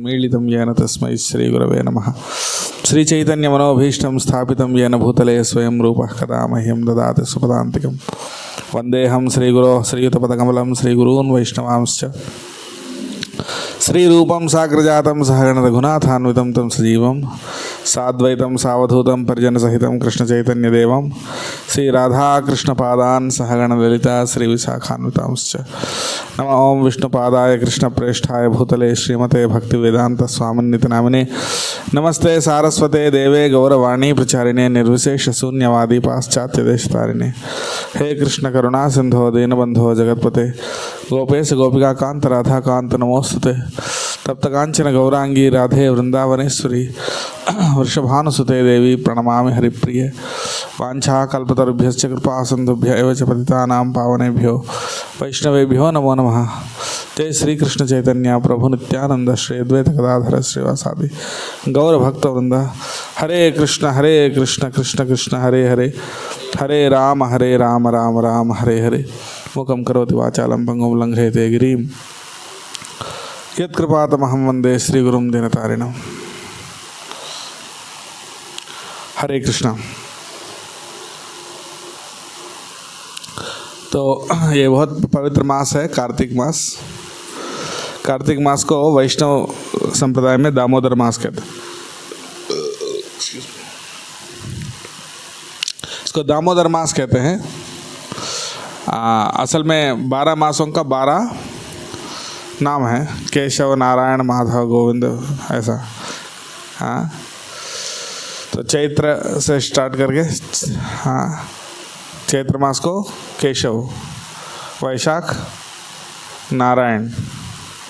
मीलितं येन तस्मै श्रीगुरवे नमः। श्रीचैतन्यमनोभीष्टं स्थापितं येन भूतले स्वयं रूपः कदा मह्यं ददाति सुपदान्तिकं। वन्देऽहं श्रीगुरोः श्रीयुतपदकमलं श्रीगुरून् वैष्णवांश्च श्रीरूपं साग्रजातं सहगण रघुनाथान्वितं तं सजीवं साद्वैतं सावधूतं परिजनसहितं कृष्णचैतन्यदेवं श्रीराधाकृष्णपादान् सहगण ललिता श्रीविशाखान्वितांश्च। नमः ओं विष्णुपादाय कृष्णप्रेष्ठाय भूतले श्रीमते भक्तिवेदान्तस्वामिन्निति नामिने नमस्ते सारस्वते देवे गौरवाणी प्रचारिणे निर्विशेषशून्यवादी पाश्चात्यदेशतारिणे। हे कृष्ण करुणा सिंधो दीनबंधो जगत्पते गोपेश गोपिका कांत राधा कांत नमोस्तुते। तप्त कांचन गौरांगी राधे वृंदावनेश्वरी वृषभानुसुते देवी प्रणमामि हरिप्रिय। वाञ्छाकल्पतरुभ्यश्च कृपा सिन्धुभ्य एव च पतितानां पावनेभ्यो वैष्णवेभ्यो नमो नमः। जय श्री कृष्ण चैतन्य प्रभु नित्यानंद श्री अद्वैत गदाधर श्रीवासादि गौर भक्त वृंद। हरे कृष्ण कृष्ण कृष्ण हरे हरे हरे राम राम राम हरे हरे। मुखं करोति वाचालं पंगुं लंघयते गिरिं यत्कृपातमहं वन्दे श्रीगुरुं दीनतारिणम्। हरे कृष्णा। तो ये बहुत पवित्र मास है कार्तिक मास। कार्तिक मास को वैष्णव संप्रदाय में दामोदर मास कहते हैं। इसको दामोदर मास कहते हैं। असल में 12 मासों का 12 नाम है, केशव नारायण माधव गोविंद ऐसा। हाँ, तो चैत्र से स्टार्ट करके हाँ चैत्र मास को केशव, वैशाख नारायण,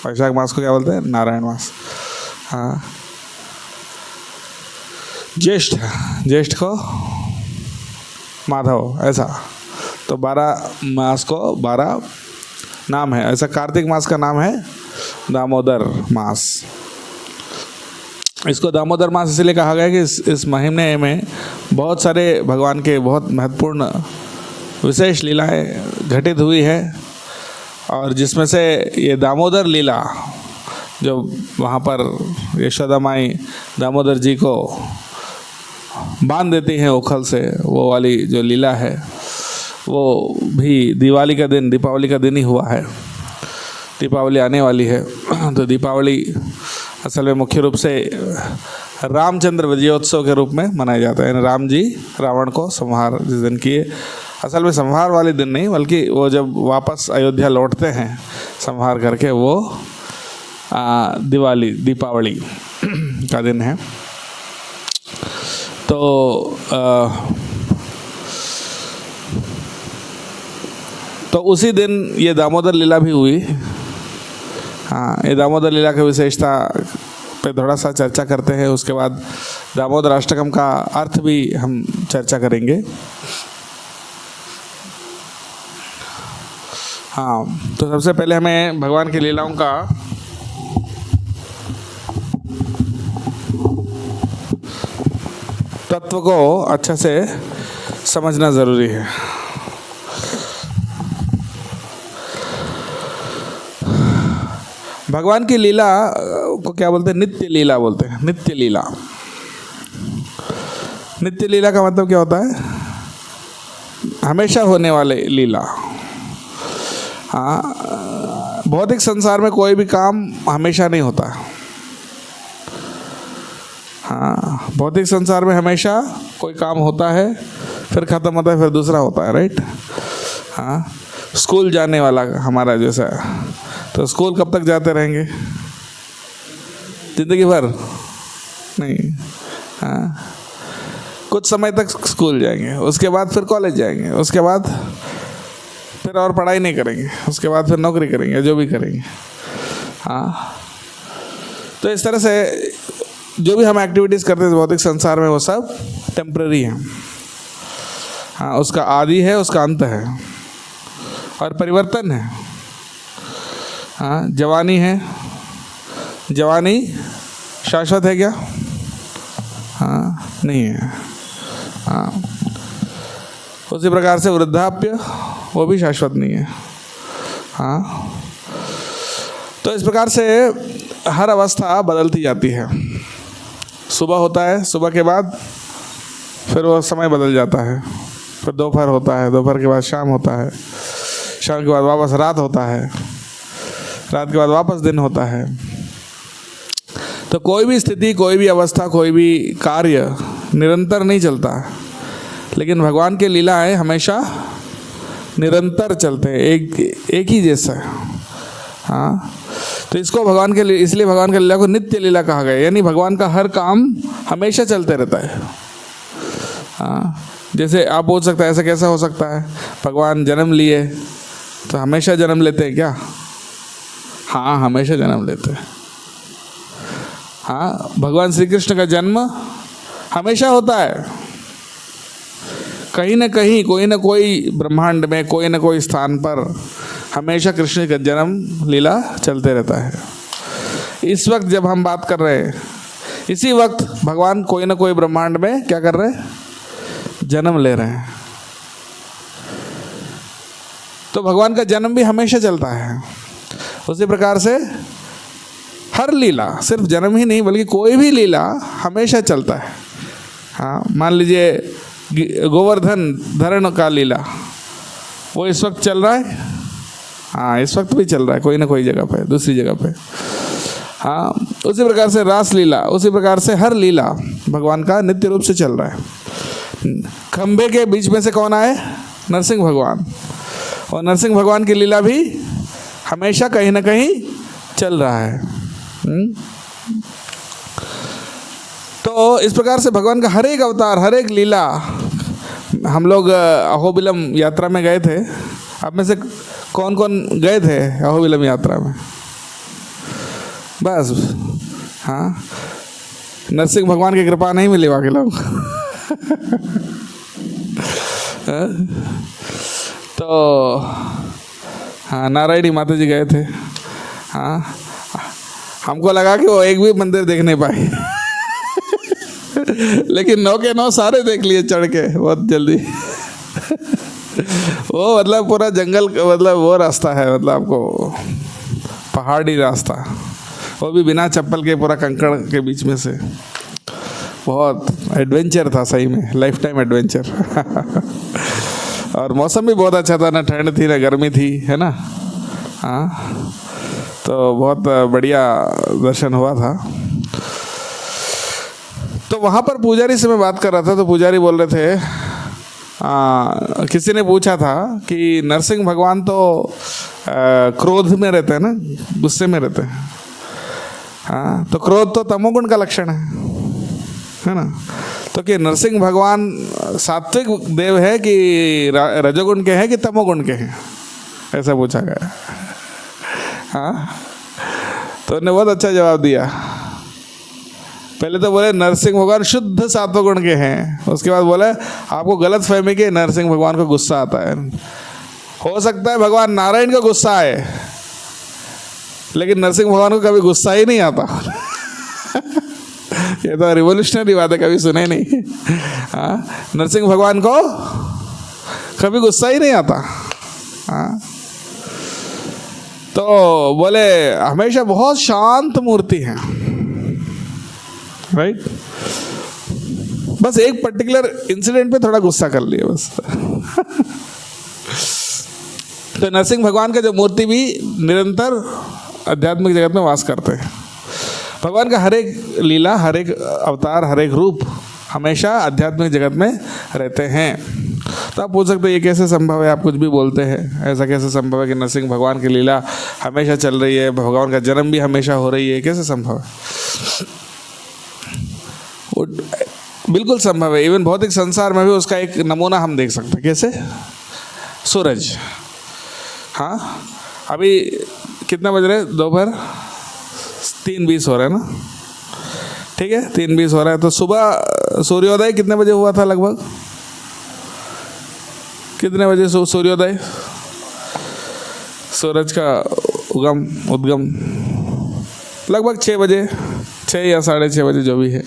वैशाख मास को क्या बोलते हैं? नारायण मास। हाँ, ज्येष्ठ को माधव ऐसा। तो 12 मास को 12 नाम है। ऐसा कार्तिक मास का नाम है दामोदर मास। इसको दामोदर मास इसलिए कहा गया कि इस महीने में बहुत सारे भगवान के बहुत महत्वपूर्ण विशेष लीलाएं घटित हुई है, और जिसमें से ये दामोदर लीला जो वहाँ पर यशोदा माई दामोदर जी को बांध देती हैं उखल से, वो वाली जो लीला है वो भी दिवाली का दिन, दीपावली का दिन ही हुआ है। दीपावली आने वाली है। तो दीपावली असल में मुख्य रूप से रामचंद्र विजयोत्सव के रूप में मनाया जाता है। राम जी रावण को संहार जिस दिन किए, असल में संहार वाले दिन नहीं, बल्कि वो जब वापस अयोध्या लौटते हैं संहार करके, वो दीपावली का दिन है। तो उसी दिन ये दामोदर लीला भी हुई। हाँ, ये दामोदर लीला की विशेषता पे थोड़ा सा चर्चा करते हैं। उसके बाद दामोदर अष्टकम का अर्थ भी हम चर्चा करेंगे। हाँ, तो सबसे पहले हमें भगवान की लीलाओं का तत्व को अच्छा से समझना ज़रूरी है। भगवान की लीला को क्या बोलते हैं? नित्य लीला बोलते हैं। नित्य लीला, नित्य लीला का मतलब क्या होता है? हमेशा होने वाले लीला। हाँ, भौतिक संसार में कोई भी काम हमेशा नहीं होता। हाँ, भौतिक संसार में हमेशा कोई काम होता है, फिर ख़त्म होता है, फिर दूसरा होता है, राइट। हाँ, स्कूल जाने वाला हमारा जैसा, तो स्कूल कब तक जाते रहेंगे? ज़िंदगी भर नहीं। हाँ, कुछ समय तक स्कूल जाएंगे, उसके बाद फिर कॉलेज जाएंगे, उसके बाद फिर और पढ़ाई नहीं करेंगे, उसके बाद फिर नौकरी करेंगे, जो भी करेंगे। हाँ, तो इस तरह से जो भी हम एक्टिविटीज़ करते हैं भौतिक संसार में, वो सब टेम्पररी हैं। हाँ, उसका आदि है, उसका अंत है और परिवर्तन है। हाँ, जवानी है, जवानी शाश्वत है क्या? हाँ, नहीं है। हाँ, उसी प्रकार से वृद्धाप्य वो भी शाश्वत नहीं है। हाँ, तो इस प्रकार से हर अवस्था बदलती जाती है। सुबह होता है, सुबह के बाद फिर वो समय बदल जाता है, फिर दोपहर होता है, दोपहर के बाद शाम होता है, शाम के बाद वापस रात होता है, रात के बाद वापस दिन होता है। तो कोई भी स्थिति, कोई भी अवस्था, कोई भी कार्य निरंतर नहीं चलता, लेकिन भगवान के लीलाएं हमेशा निरंतर चलते हैं, एक ही जैसा। हाँ, तो इसको भगवान के लिए, इसलिए भगवान के लीला को नित्य लीला कहा गया, यानी भगवान का हर काम हमेशा चलते रहता है। हाँ, जैसे आप बोल सकते हैं ऐसा कैसा हो सकता है, भगवान जन्म लिए तो हमेशा जन्म लेते हैं क्या? हाँ, हमेशा जन्म लेते हैं। हाँ, भगवान श्री कृष्ण का जन्म हमेशा होता है, कहीं ना कहीं, कोई ना कोई ब्रह्मांड में, कोई ना कोई स्थान पर हमेशा कृष्ण का जन्म लीला चलते रहता है। इस वक्त जब हम बात कर रहे हैं, इसी वक्त भगवान कोई ना कोई ब्रह्मांड में क्या कर रहे हैं? जन्म ले रहे हैं। तो भगवान का जन्म भी हमेशा चलता है। उसी प्रकार से हर लीला, सिर्फ जन्म ही नहीं बल्कि कोई भी लीला हमेशा चलता है। हाँ, मान लीजिए गोवर्धन धरण का लीला, वो इस वक्त चल रहा है। हाँ, इस वक्त भी चल रहा है कोई ना कोई जगह पे, दूसरी जगह पे। हाँ, उसी प्रकार से रास लीला, उसी प्रकार से हर लीला भगवान का नित्य रूप से चल रहा है। खंबे के बीच में से कौन आए? नरसिंह भगवान। और नरसिंह भगवान की लीला भी हमेशा कहीं ना कहीं चल रहा है। तो इस प्रकार से भगवान का हर एक अवतार, हर एक लीला, हम लोग अहोबिलम यात्रा में गए थे। आप में से कौन कौन गए थे अहोबिलम यात्रा में? बस, हाँ, नरसिंह भगवान की कृपा नहीं मिली बाकी लोग। तो हाँ, नारायणी माता जी गए थे। हाँ, हमको लगा कि वो एक भी मंदिर देख नहीं पाए, लेकिन 9 के 9 सारे देख लिए चढ़ के बहुत जल्दी। वो मतलब पूरा जंगल, मतलब वो रास्ता है, मतलब आपको पहाड़ी रास्ता, वो भी बिना चप्पल के, पूरा कंकड़ के बीच में से। बहुत एडवेंचर था सही में, लाइफ टाइम एडवेंचर। और मौसम भी बहुत अच्छा था, ना ठंड थी ना गर्मी थी, है ना। हाँ, तो बहुत बढ़िया दर्शन हुआ था। तो वहाँ पर पुजारी से मैं बात कर रहा था, तो पुजारी बोल रहे थे, किसी ने पूछा था कि नरसिंह भगवान तो क्रोध में रहते हैं ना, गुस्से में रहते हैं। हाँ, तो क्रोध तो तमोगुण का लक्षण है ना। तो कि नरसिंह भगवान सात्विक देव है कि रजोगुण के हैं कि तमोगुण के हैं, ऐसा पूछा गया। हाँ, तो उन्होंने बहुत अच्छा जवाब दिया। पहले तो बोले नरसिंह भगवान शुद्ध सात्वगुण के हैं, उसके बाद बोले आपको गलत फहमी के नरसिंह भगवान को गुस्सा आता है। हो सकता है भगवान नारायण को गुस्सा आए, लेकिन नरसिंह भगवान को कभी गुस्सा ही नहीं आता। ये तो रिवोल्यूशनरी बात है, कभी सुने नहीं। हाँ, नरसिंह भगवान को कभी गुस्सा ही नहीं आता। हाँ, तो बोले हमेशा बहुत शांत मूर्ति है, राइट। बस एक पर्टिकुलर इंसिडेंट पे थोड़ा गुस्सा कर लिया बस। तो नरसिंह भगवान का जो मूर्ति भी निरंतर आध्यात्मिक जगत में वास करते हैं। भगवान का हर एक लीला, हर एक अवतार, हर एक रूप हमेशा आध्यात्मिक जगत में रहते हैं। तो आप पूछ सकते हैं ये कैसे संभव है, आप कुछ भी बोलते हैं, ऐसा कैसे संभव है कि नरसिंह भगवान की लीला हमेशा चल रही है, भगवान का जन्म भी हमेशा हो रही है, कैसे संभव है? वो बिल्कुल संभव है। इवन भौतिक संसार में भी उसका एक नमूना हम देख सकते हैं। कैसे? सूरज। हाँ, अभी कितना बज रहे हैं? दोपहर 3:20 हो रहा है ना, ठीक है, 3:20 हो रहा है। तो सुबह सूर्योदय कितने बजे हुआ था लगभग? कितने बजे सूर्योदय? सूरज का उद्गम लगभग 6 बजे, 6 या 6:30 बजे जो भी है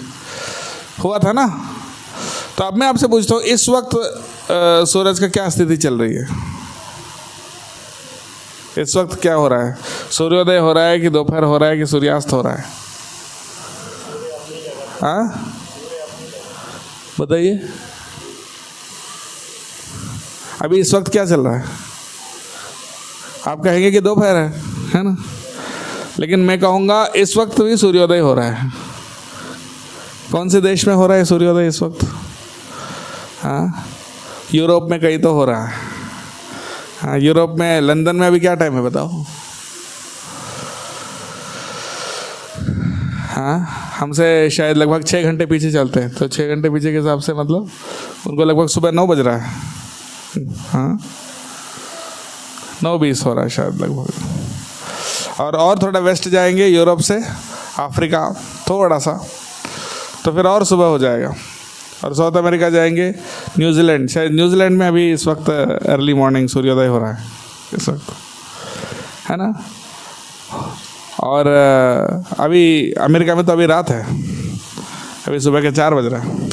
हुआ था ना। तो अब मैं आपसे पूछता हूँ, इस वक्त सूरज का क्या स्थिति चल रही है? इस वक्त क्या हो रहा है? सूर्योदय हो रहा है कि दोपहर हो रहा है कि सूर्यास्त हो रहा है? हाँ बताइए, अभी इस वक्त क्या चल रहा है? आप कहेंगे कि दोपहर है ना, लेकिन मैं कहूँगा इस वक्त भी सूर्योदय हो रहा है। कौन से देश में हो रहा है सूर्योदय इस वक्त? हाँ, यूरोप में कहीं तो हो रहा है। हाँ, यूरोप में, लंदन में अभी क्या टाइम है बताओ? हाँ, हमसे शायद लगभग 6 घंटे पीछे चलते हैं, तो 6 घंटे पीछे के हिसाब से मतलब उनको लगभग सुबह 9 बज रहा है। हाँ, 9:20 हो रहा है शायद लगभग। और थोड़ा वेस्ट जाएंगे यूरोप से, अफ्रीका थोड़ा सा, तो फिर और सुबह हो जाएगा। और साउथ अमेरिका जाएंगे, न्यूजीलैंड, शायद न्यूजीलैंड में अभी इस वक्त अर्ली मॉर्निंग सूर्योदय हो रहा है इस वक्त, है ना। और अभी अमेरिका में तो अभी रात है, अभी सुबह के 4 बज रहा है।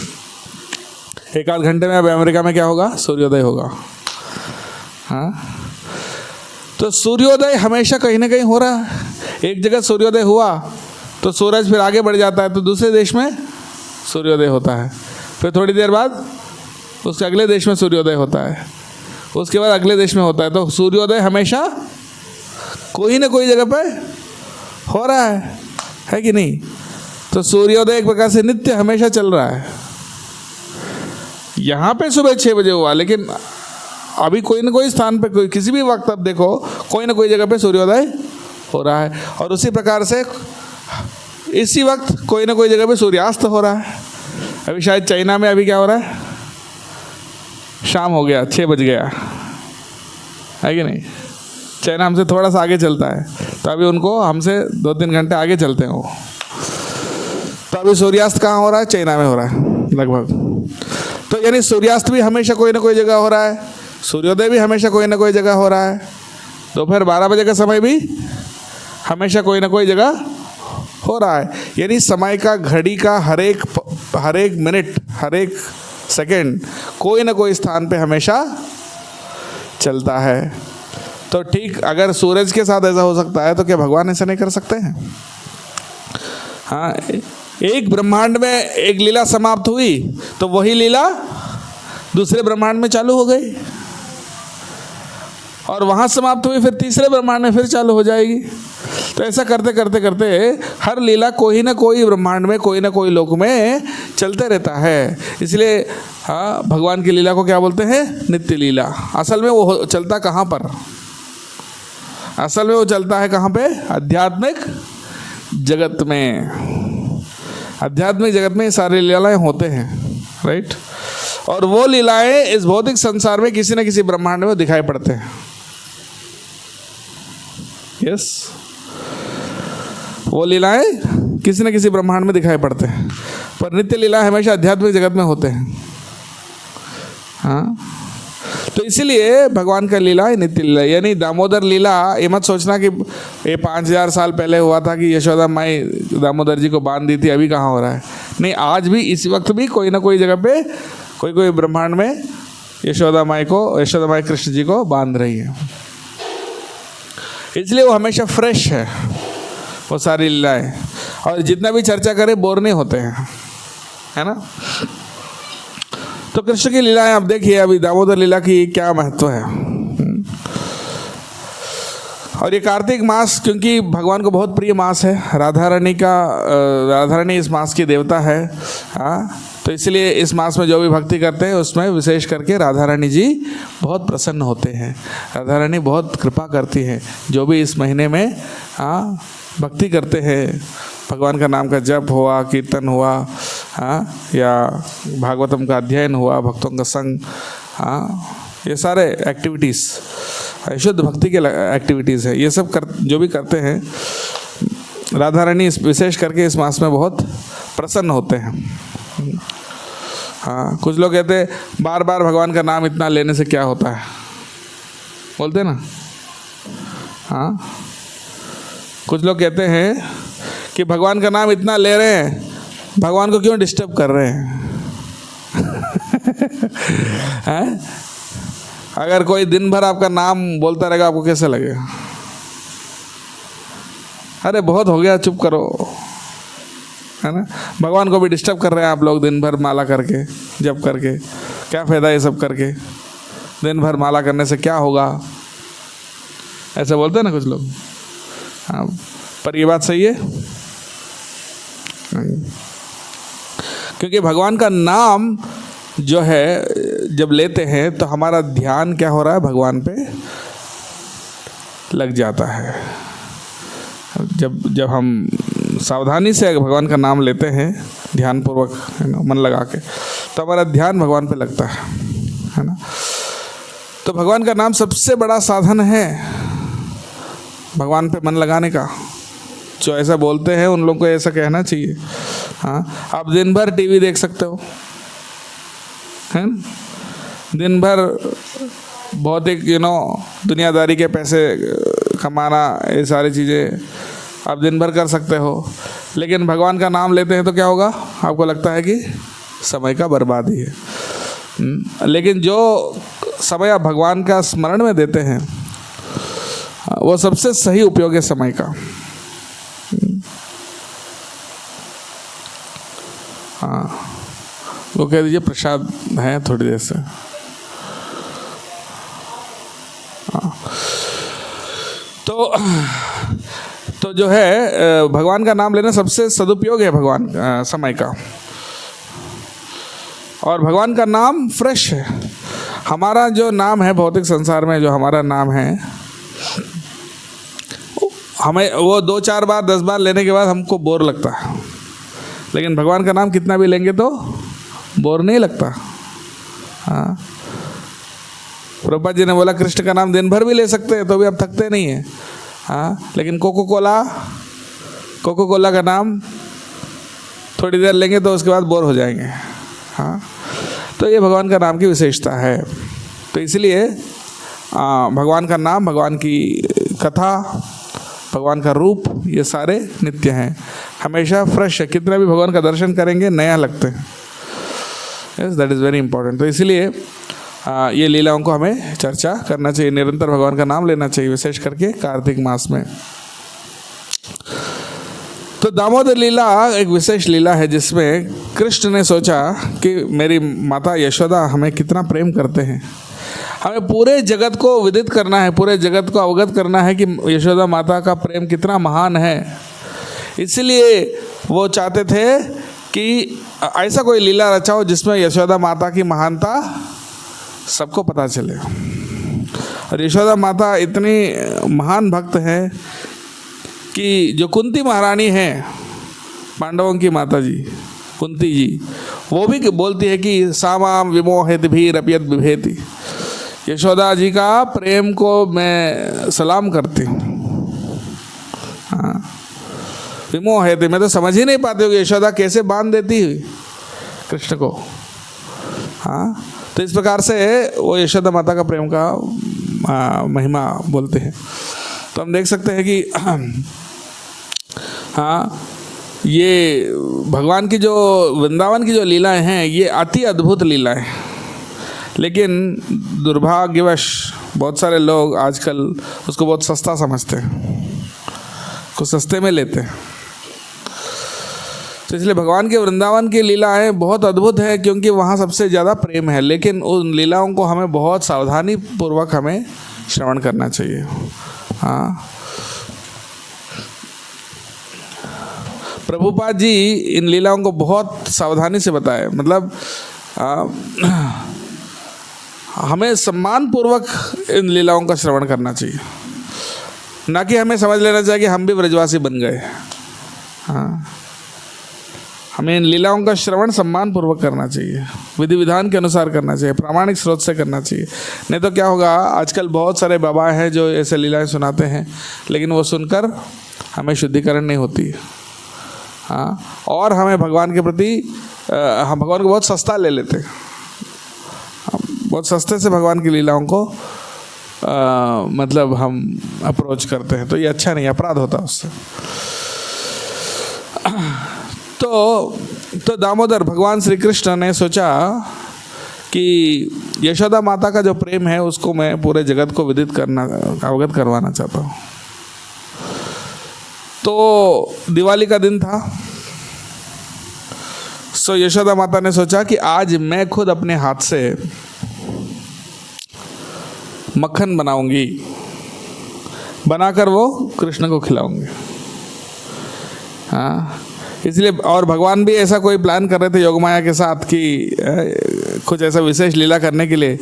1 आध घंटे में अभी अमेरिका में क्या होगा? सूर्योदय होगा। हाँ, तो सूर्योदय हमेशा कहीं ना कहीं हो रहा है। एक जगह सूर्योदय हुआ तो सूरज फिर आगे बढ़ जाता है, तो दूसरे देश में सूर्योदय होता है, फिर थोड़ी देर बाद उसके अगले देश में सूर्योदय होता है, उसके बाद अगले देश में होता है। तो सूर्योदय हमेशा कोई ना कोई जगह पे हो रहा है कि नहीं? तो सूर्योदय एक प्रकार से नित्य हमेशा चल रहा है। यहाँ पे सुबह 6 बजे हुआ, लेकिन अभी कोई ना कोई स्थान पे, कोई किसी भी वक्त आप देखो, कोई ना कोई जगह पे सूर्योदय हो रहा है। और उसी प्रकार से इसी वक्त कोई ना कोई जगह पे सूर्यास्त हो रहा है। अभी शायद चाइना में अभी क्या हो रहा है? शाम हो गया, 6 बज गया, है कि नहीं? चाइना हमसे थोड़ा सा आगे चलता है, तो अभी उनको हमसे 2-3 घंटे आगे चलते हैं वो। तो अभी सूर्यास्त कहाँ हो रहा है? चाइना में हो रहा है लगभग। तो यानी सूर्यास्त भी हमेशा कोई ना कोई जगह हो रहा है, सूर्योदय भी हमेशा कोई ना कोई जगह हो रहा है, दोपहर 12 बजे का समय भी हमेशा कोई ना कोई जगह हो रहा है। यानी समय का, घड़ी का हर एक मिनट, हर एक सेकंड कोई ना कोई स्थान पे हमेशा चलता है। तो ठीक अगर सूरज के साथ ऐसा हो सकता है, तो क्या भगवान ऐसा नहीं कर सकते हैं? हाँ, एक ब्रह्मांड में एक लीला समाप्त हुई तो वही लीला दूसरे ब्रह्मांड में चालू हो गई, और वहाँ समाप्त हुई फिर तीसरे ब्रह्मांड में फिर चालू हो जाएगी। तो ऐसा करते करते करते हर लीला कोई ना कोई ब्रह्मांड में, कोई ना कोई लोक में चलते रहता है। इसलिए हाँ, भगवान की लीला को क्या बोलते हैं? नित्य लीला। असल में वो चलता कहाँ पर? असल में वो चलता है कहाँ पे? आध्यात्मिक जगत में। आध्यात्मिक जगत में सारी लीलाएं होते हैं, राइट। और वो लीलाएं इस भौतिक संसार में किसी न किसी ब्रह्मांड में दिखाई पड़ते हैं। यस, वो लीलाएं किसी न किसी ब्रह्मांड में दिखाई पड़ते हैं, पर नित्य लीला हमेशा आध्यात्मिक जगत में होते हैं। हाँ, तो इसीलिए भगवान का लीला है नित्य लीला। यानी दामोदर लीला, ये मत सोचना कि ये 5000 साल पहले हुआ था कि यशोदा माई दामोदर जी को बांध दी थी, अभी कहाँ हो रहा है। नहीं, आज भी इस वक्त भी कोई ना कोई जगह पे, कोई कोई ब्रह्मांड में यशोदा माई कृष्ण जी को बांध रही है। इसलिए वो हमेशा फ्रेश है, वो सारी लीलाएं। और जितना भी चर्चा करें बोर नहीं होते हैं, है ना। तो कृष्ण की लीलाएं आप देखिए, अभी दामोदर लीला की क्या महत्व है। और ये कार्तिक मास क्योंकि भगवान को बहुत प्रिय मास है, राधा रानी इस मास की देवता है। हाँ, तो इसलिए इस मास में जो भी भक्ति करते हैं उसमें विशेष करके राधा रानी जी बहुत प्रसन्न होते हैं। राधा रानी बहुत कृपा करती हैं। जो भी इस महीने में भक्ति करते हैं, भगवान का नाम का जप हुआ, कीर्तन हुआ, या भागवतम का अध्ययन हुआ, भक्तों का संग, ये सारे एक्टिविटीज़ शुद्ध भक्ति के एक्टिविटीज़ है। ये सब जो भी करते हैं, राधा रानी विशेष करके इस मास में बहुत प्रसन्न होते हैं। हाँ, कुछ लोग कहते हैं बार बार भगवान का नाम इतना लेने से क्या होता है, बोलते ना। हाँ, कुछ लोग कहते हैं कि भगवान का नाम इतना ले रहे हैं, भगवान को क्यों डिस्टर्ब कर रहे हैं। हैं? अगर कोई दिन भर आपका नाम बोलता रहेगा, आपको कैसा लगेगा? अरे बहुत हो गया, चुप करो, है ना। भगवान को भी डिस्टर्ब कर रहे हैं आप लोग, दिन भर माला करके, जप करके, क्या फ़ायदा ये सब करके, दिन भर माला करने से क्या होगा, ऐसा बोलते हैं ना कुछ लोग। हाँ, पर ये बात सही है, क्योंकि भगवान का नाम जो है जब लेते हैं तो हमारा ध्यान क्या हो रहा है, भगवान पे लग जाता है। जब हम सावधानी से भगवान का नाम लेते हैं, ध्यानपूर्वक, है ना, मन लगा के, तो हमारा ध्यान भगवान पे लगता है ना। तो भगवान का नाम सबसे बड़ा साधन है भगवान पे मन लगाने का। जो ऐसा बोलते हैं उन लोगों को ऐसा कहना चाहिए। हाँ, आप दिन भर टीवी देख सकते हो, है ना, दिन भर भौतिक दुनियादारी के पैसे कमाना, ये सारी चीज़ें आप दिन भर कर सकते हो, लेकिन भगवान का नाम लेते हैं तो क्या होगा, आपको लगता है कि समय का बर्बादी है। लेकिन जो समय आप भगवान का स्मरण में देते हैं वो सबसे सही उपयोग है समय का। हाँ, वो कह दीजिए प्रसाद है थोड़ी देर से। हाँ, तो जो है भगवान का नाम लेना सबसे सदुपयोग है भगवान समय का। और भगवान का नाम फ्रेश है। हमारा जो नाम है भौतिक संसार में, जो हमारा नाम है, हमें वो 2-4 बार 10 बार लेने के बाद हमको बोर लगता है, लेकिन भगवान का नाम कितना भी लेंगे तो बोर नहीं लगता। हाँ, प्रभुपाद जी ने बोला कृष्ण का नाम दिन भर भी ले सकते हैं तो भी आप थकते नहीं हैं। हाँ, लेकिन कोको कोला का नाम थोड़ी देर लेंगे तो उसके बाद बोर हो जाएंगे। हाँ, तो ये भगवान का नाम की विशेषता है। तो इसलिए भगवान का नाम, भगवान की कथा, भगवान का रूप, ये सारे नित्य हैं, हमेशा फ्रेश है। कितना भी भगवान का दर्शन करेंगे नया लगते हैं। Yes, that is very important. तो इसलिए ये लीलाओं को हमें चर्चा करना चाहिए, निरंतर भगवान का नाम लेना चाहिए, विशेष करके कार्तिक मास में। तो दामोदर लीला एक विशेष लीला है जिसमें कृष्ण ने सोचा कि मेरी माता यशोदा हमें कितना प्रेम करते हैं, हमें पूरे जगत को विदित करना है, पूरे जगत को अवगत करना है कि यशोदा माता का प्रेम कितना महान है। इसलिए वो चाहते थे कि ऐसा कोई लीला रचाओ जिसमें यशोदा माता की महानता सबको पता चले। और यशोदा माता इतनी महान भक्त है कि जो कुंती महारानी है, पांडवों की माता जी कुंती जी, वो भी बोलती है कि सामाम विमोहित भी रपियत विभेति। यशोदा जी का प्रेम को मैं सलाम करती हूँ। हाँ, विमोहित, मैं तो समझ ही नहीं पाती हूँ कि यशोदा कैसे बांध देती हुई कृष्ण को। हाँ, तो इस प्रकार से वो यशोदा माता का प्रेम का महिमा बोलते हैं। तो हम देख सकते हैं कि हाँ, ये भगवान की जो वृंदावन की जो लीलाएं हैं ये अति अद्भुत लीलाएं, लेकिन दुर्भाग्यवश बहुत सारे लोग आजकल उसको बहुत सस्ता समझते हैं, कुछ सस्ते में लेते हैं। तो इसलिए भगवान के वृंदावन की लीलाएं बहुत अद्भुत है, क्योंकि वहाँ सबसे ज़्यादा प्रेम है, लेकिन उन लीलाओं को हमें बहुत सावधानी पूर्वक हमें श्रवण करना चाहिए। हाँ, प्रभुपाद जी इन लीलाओं को बहुत सावधानी से बताए, मतलब हमें सम्मान पूर्वक इन लीलाओं का श्रवण करना चाहिए, ना कि हमें समझ लेना चाहिए कि हम भी ब्रजवासी बन गए। हाँ, हमें इन लीलाओं का श्रवण सम्मान पूर्वक करना चाहिए, विधि विधान के अनुसार करना चाहिए, प्रामाणिक स्रोत से करना चाहिए। नहीं तो क्या होगा, आजकल बहुत सारे बाबा हैं जो ऐसे लीलाएं सुनाते हैं, लेकिन वो सुनकर हमें शुद्धिकरण नहीं होती। हाँ, और हमें भगवान के प्रति हम भगवान को बहुत सस्ता ले लेते हैं, बहुत सस्ते से भगवान की लीलाओं को मतलब हम अप्रोच करते हैं। तो ये अच्छा नहीं, अपराध होता है उससे। तो दामोदर भगवान श्री कृष्ण ने सोचा कि यशोदा माता का जो प्रेम है उसको मैं पूरे जगत को विदित करना, अवगत करवाना चाहता हूँ। तो दिवाली का दिन था। सो यशोदा माता ने सोचा कि आज मैं खुद अपने हाथ से मक्खन बनाऊंगी, बनाकर वो कृष्ण को खिलाऊंगी। हाँ, इसलिए और भगवान भी ऐसा कोई प्लान कर रहे थे योगमाया के साथ कि कुछ ऐसा विशेष लीला करने के लिए।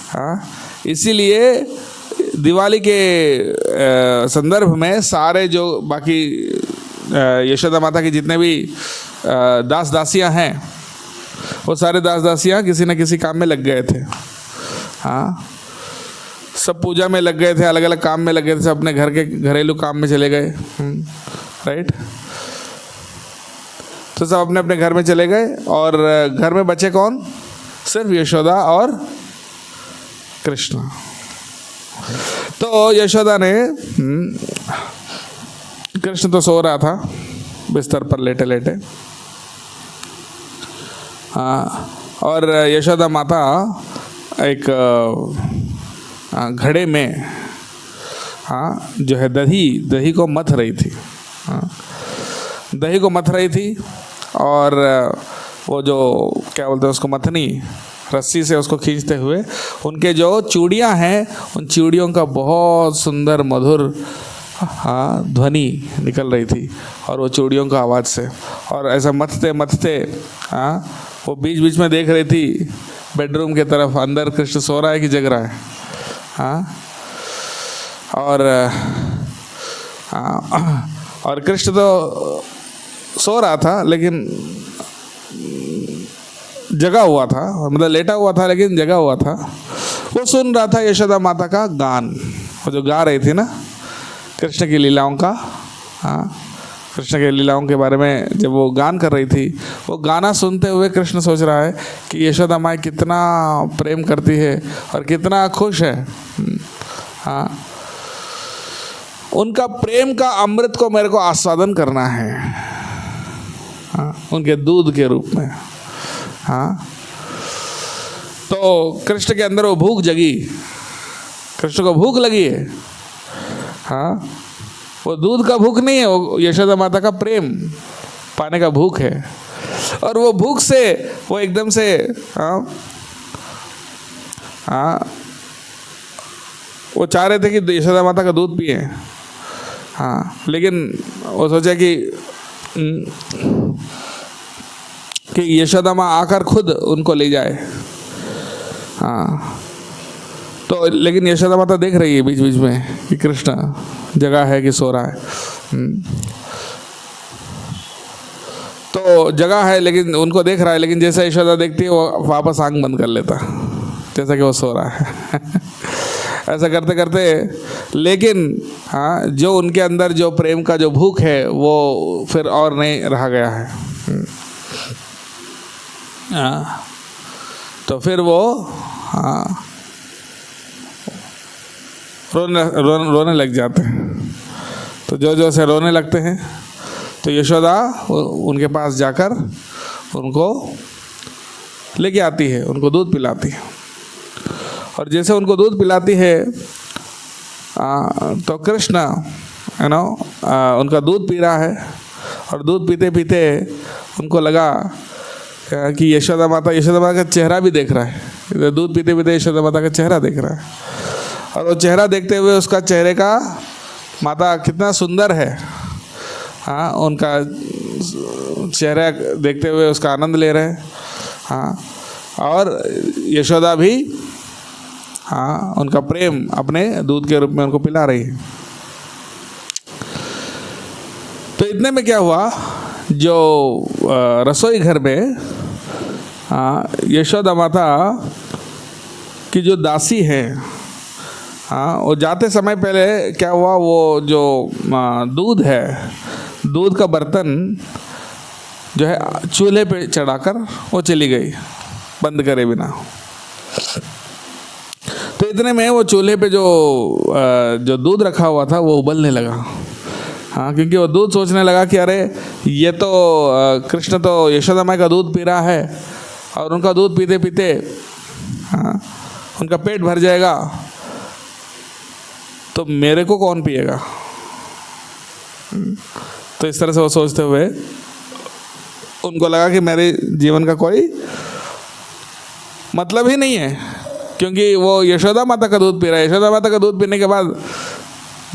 हाँ, इसीलिए दिवाली के संदर्भ में सारे जो बाकी यशोदा माता की जितने भी दास दासियां हैं, वो सारे दास दासियां किसी न किसी काम में लग गए थे। हाँ, सब पूजा में लग गए थे, अलग अलग काम में लग गए थे, सब अपने घर के घरेलू काम में चले गए। राइट, तो सब अपने अपने घर में चले गए और घर में बचे कौन? सिर्फ यशोदा और कृष्ण। तो यशोदा ने कृष्ण तो सो रहा था बिस्तर पर लेटे लेटे। हाँ, और यशोदा माता एक घड़े में जो है दही को मथ रही थी। दही को मथ रही थी और वो जो क्या बोलते हैं उसको, मथनी रस्सी से उसको खींचते हुए उनके जो चूड़ियाँ हैं, उन चूड़ियों का बहुत सुंदर मधुर ध्वनि निकल रही थी, और वो चूड़ियों का आवाज़ से। और ऐसा मथते मथते वो बीच बीच में देख रही थी बेडरूम के तरफ, अंदर कृष्ण सो रहा है कि जग रहा है। और कृष्ण तो सो रहा था लेकिन जगा हुआ था, मतलब लेटा हुआ था लेकिन जगा हुआ था। वो सुन रहा था यशोदा माता का गान, वो जो गा रही थी ना कृष्ण की लीलाओं का। कृष्ण के लीलाओं के बारे में जब वो गान कर रही थी, वो गाना सुनते हुए कृष्ण सोच रहा है कि यशोदा माँ कितना प्रेम करती है और कितना खुश है। उनका प्रेम का अमृत को मेरे को आस्वादन करना है, उनके दूध के रूप में। तो कृष्ण के अंदर वो भूख जगी, कृष्ण को भूख लगी है। वो दूध का भूख नहीं है, वो यशोदा माता का प्रेम पाने का भूख है। और वो भूख से वो एकदम से वो चाह रहे थे कि यशोदा माता का दूध पिए। लेकिन वो सोचा कि यशोदा माँ आकर खुद उनको ले जाए। तो लेकिन यशोदा माता देख रही है बीच बीच में कि कृष्ण जगह है कि सो रहा है। तो जगह है लेकिन उनको देख रहा है, लेकिन जैसे यशोदा देखती है वो वापस आंख बंद कर लेता, जैसा कि वो सो रहा है। ऐसा करते करते लेकिन जो उनके अंदर जो प्रेम का जो भूख है वो फिर और नहीं रहा गया है। तो फिर वो रोने लग जाते हैं। तो जो से रोने लगते हैं तो यशोदा उनके पास जाकर उनको लेके आती है, उनको दूध पिलाती है। और जैसे उनको दूध पिलाती है तो कृष्ण उनका दूध पी रहा है। और दूध पीते पीते उनको लगा कि यशोदा माता का चेहरा भी देख रहा है। दूध पीते पीते यशोदा माता का चेहरा देख रहा है, और वो चेहरा देखते हुए उसका चेहरे का माता कितना सुंदर है, उनका चेहरा देखते हुए उसका आनंद ले रहे हैं। और यशोदा भी उनका प्रेम अपने दूध के रूप में उनको पिला रही है। तो इतने में क्या हुआ, जो रसोई घर में यशोदा माता की जो दासी है, वो जाते समय पहले क्या हुआ, वो जो दूध है, दूध का बर्तन जो है चूल्हे पे चढ़ाकर वो चली गई बंद करे बिना। तो इतने में वो चूल्हे पे जो दूध रखा हुआ था वो उबलने लगा। क्योंकि वो दूध सोचने लगा कि अरे ये तो कृष्ण तो यशोदा माँ का दूध पी रहा है, और उनका दूध पीते पीते उनका पेट भर जाएगा, तो मेरे को कौन पिएगा। तो इस तरह से वो सोचते हुए उनको लगा कि मेरे जीवन का कोई मतलब ही नहीं है, क्योंकि वो यशोदा माता का दूध पी रहा है, यशोदा माता का दूध पीने के बाद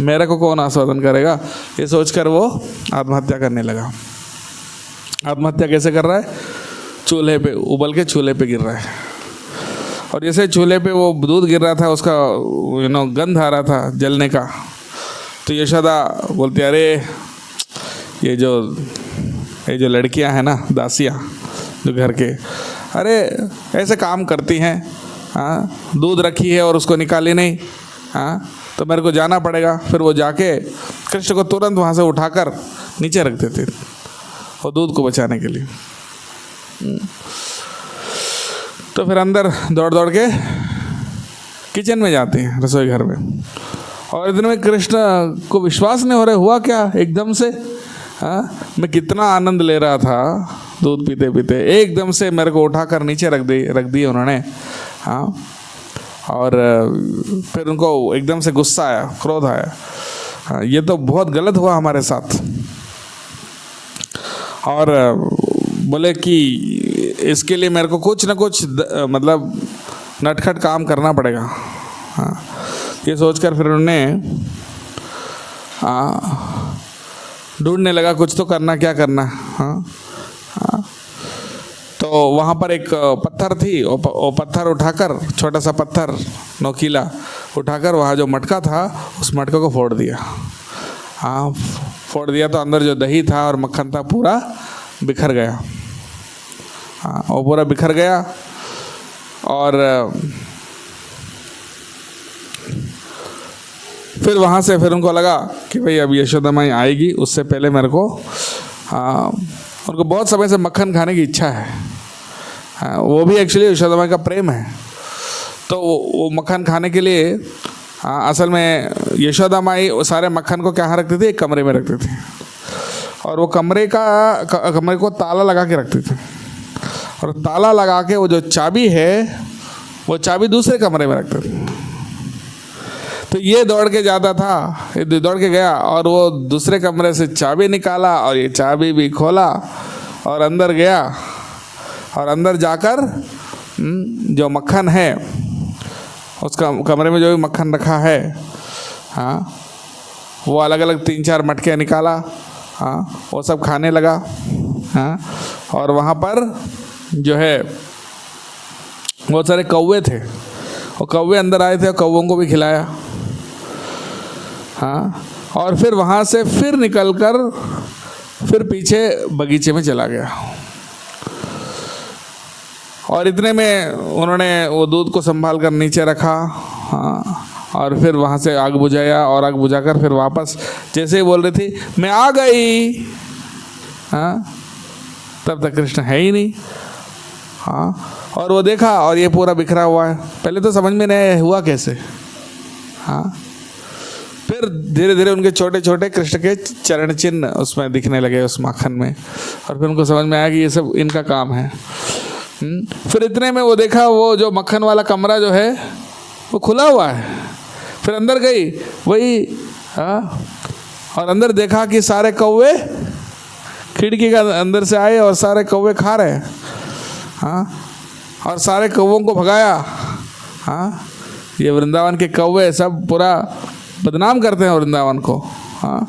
मेरे को कौन आस्वादन करेगा, ये सोचकर वो आत्महत्या करने लगा। आत्महत्या कैसे कर रहा है? चूल्हे पे उबल के चूल्हे पे गिर रहा है, और जैसे चूल्हे पे वो दूध गिर रहा था उसका गंध आ रहा था जलने का। तो यशोदा बोलती, अरे ये जो लड़कियां हैं ना, दासियां जो घर के, अरे ऐसे काम करती हैं, हाँ, दूध रखी है और उसको निकाली नहीं, हाँ, तो मेरे को जाना पड़ेगा। फिर वो जाके कृष्ण को तुरंत वहाँ से उठाकर नीचे रख देते और दूध को बचाने के लिए। तो फिर अंदर दौड़ दौड़ के किचन में जाते हैं, रसोई घर में, और इतने में कृष्ण को विश्वास नहीं हो रहा हुआ क्या एकदम से। हाँ, मैं कितना आनंद ले रहा था दूध पीते पीते, एकदम से मेरे को उठाकर नीचे रख दी उन्होंने। हाँ, और फिर उनको एकदम से गुस्सा आया, क्रोध आया। हाँ, ये तो बहुत गलत हुआ हमारे साथ। और बोले कि इसके लिए मेरे को कुछ ना कुछ मतलब नटखट काम करना पड़ेगा। हाँ, ये सोचकर फिर उन्होंने ढूंढने लगा कुछ तो करना, क्या करना। हाँ, तो वहाँ पर एक पत्थर थी, वो पत्थर उठाकर, छोटा सा पत्थर नोकीला उठाकर वहाँ जो मटका था उस मटके को फोड़ दिया। हाँ, फोड़ दिया तो अंदर जो दही था और मक्खन था पूरा बिखर गया। हाँ, वो पूरा बिखर गया। और फिर वहाँ से फिर उनको लगा कि भाई अब यशोदा माई आएगी, उससे पहले मेरे को उनको बहुत समय से मक्खन खाने की इच्छा है। हाँ, वो भी एक्चुअली यशोदा माई का प्रेम है। तो वो मक्खन खाने के लिए असल में यशोदा माई सारे मक्खन को क्या रखती थी? एक कमरे में रखती थी, और वो कमरे को ताला लगा के रखती थी, और ताला लगा के वो जो चाबी है वो चाबी दूसरे कमरे में रखते थे। तो ये दौड़ के जाता था, ये दौड़ के गया और वो दूसरे कमरे से चाबी निकाला और ये चाबी भी खोला और अंदर गया, और अंदर जाकर जो मक्खन है उसका कमरे में जो भी मक्खन रखा है, हाँ, वो अलग अलग 3-4 मटके निकाला। हाँ, वो सब खाने लगा। हाँ, और वहाँ पर जो है बहुत सारे कौवे थे, और कौवे अंदर आए थे और कौवों को भी खिलाया। हाँ, और फिर वहाँ से फिर निकलकर फिर पीछे बगीचे में चला गया, और इतने में उन्होंने वो दूध को संभाल कर नीचे रखा। हाँ, और फिर वहाँ से आग बुझाया, और आग बुझाकर फिर वापस जैसे ही बोल रही थी मैं आ गई, हाँ, तब तक कृष्ण है ही नहीं। हाँ, और वो देखा और ये पूरा बिखरा हुआ है। पहले तो समझ में नहीं हुआ कैसे। हाँ, फिर धीरे धीरे उनके छोटे छोटे कृष्ण के चरण चिन्ह उसमें दिखने लगे उस माखन में, और फिर उनको समझ में आया कि ये सब इनका काम है। फिर इतने में वो देखा वो जो मक्खन वाला कमरा जो है वो खुला हुआ है। फिर अंदर गई वही, हाँ, और अंदर देखा कि सारे कौवे खिड़की का अंदर से आए और सारे कौवे खा रहे हैं। हाँ, और सारे कौवों को भगाया। हाँ, ये वृंदावन के कौवे सब पूरा बदनाम करते हैं वृंदावन को। हाँ,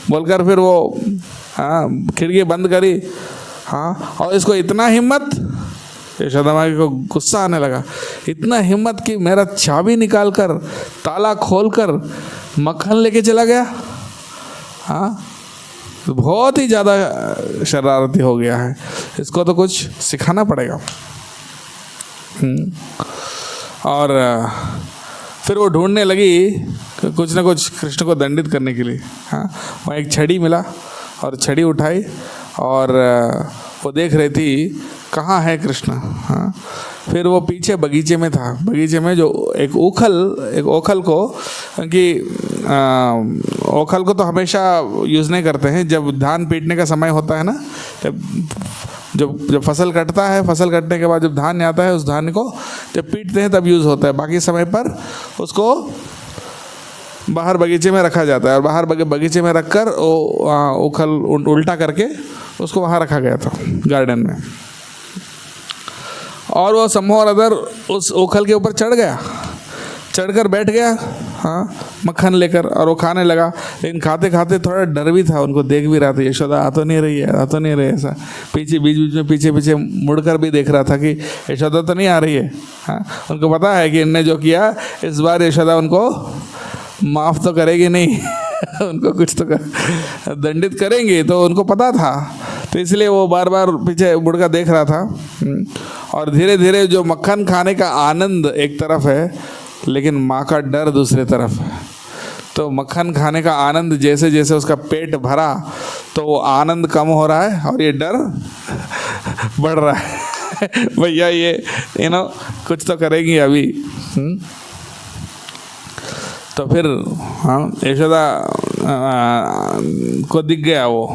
बोलकर फिर वो खिड़की बंद करी। हाँ, और इसको इतना हिम्मत, यशोदा माई को गुस्सा आने लगा, इतना हिम्मत कि मेरा चाबी निकाल कर ताला खोल कर मक्खन लेके चला गया। हाँ, तो बहुत ही ज़्यादा शरारती हो गया है, इसको तो कुछ सिखाना पड़ेगा। और फिर वो ढूंढने लगी कुछ ना कुछ कृष्ण को दंडित करने के लिए। हाँ, वहाँ एक छड़ी मिला और छड़ी उठाई और वो देख रही थी कहाँ है कृष्ण। हाँ, फिर वो पीछे बगीचे में था, बगीचे में जो एक ओखल को, कि ओखल को तो हमेशा यूज़ नहीं करते हैं, जब धान पीटने का समय होता है ना, जब फसल कटता है, फसल कटने के बाद जब धान आता है उस धान को जब पीटते हैं तब यूज़ होता है। बाकी समय पर उसको बाहर बगीचे में रखा जाता है, और बाहर बगीचे में रखकर वो उखल उल्टा करके उसको वहाँ रखा गया था गार्डन में। और वो समोर अदर उस उखल के ऊपर चढ़कर बैठ गया, हाँ, मक्खन लेकर, और वो खाने लगा। लेकिन खाते खाते थोड़ा डर भी था, उनको देख भी रहा था, यशोदा आ तो नहीं रही है, ऐसा पीछे बीच में पीछे मुड़कर भी देख रहा था कि यशोदा तो नहीं आ रही है। हाँ, उनको पता है कि इनने जो किया इस बार यशोदा उनको माफ़ तो करेगी नहीं उनको कुछ तो दंडित करेंगे, तो उनको पता था। तो इसलिए वो बार बार पीछे मुड़कर देख रहा था। और धीरे धीरे जो मक्खन खाने का आनंद एक तरफ है, लेकिन माँ का डर दूसरे तरफ है। तो मक्खन खाने का आनंद जैसे जैसे उसका पेट भरा, तो वो आनंद कम हो रहा है और ये डर बढ़ रहा है भैया ये कुछ तो करेगी अभी। तो फिर हाँ, यशोदा को दिख गया वो,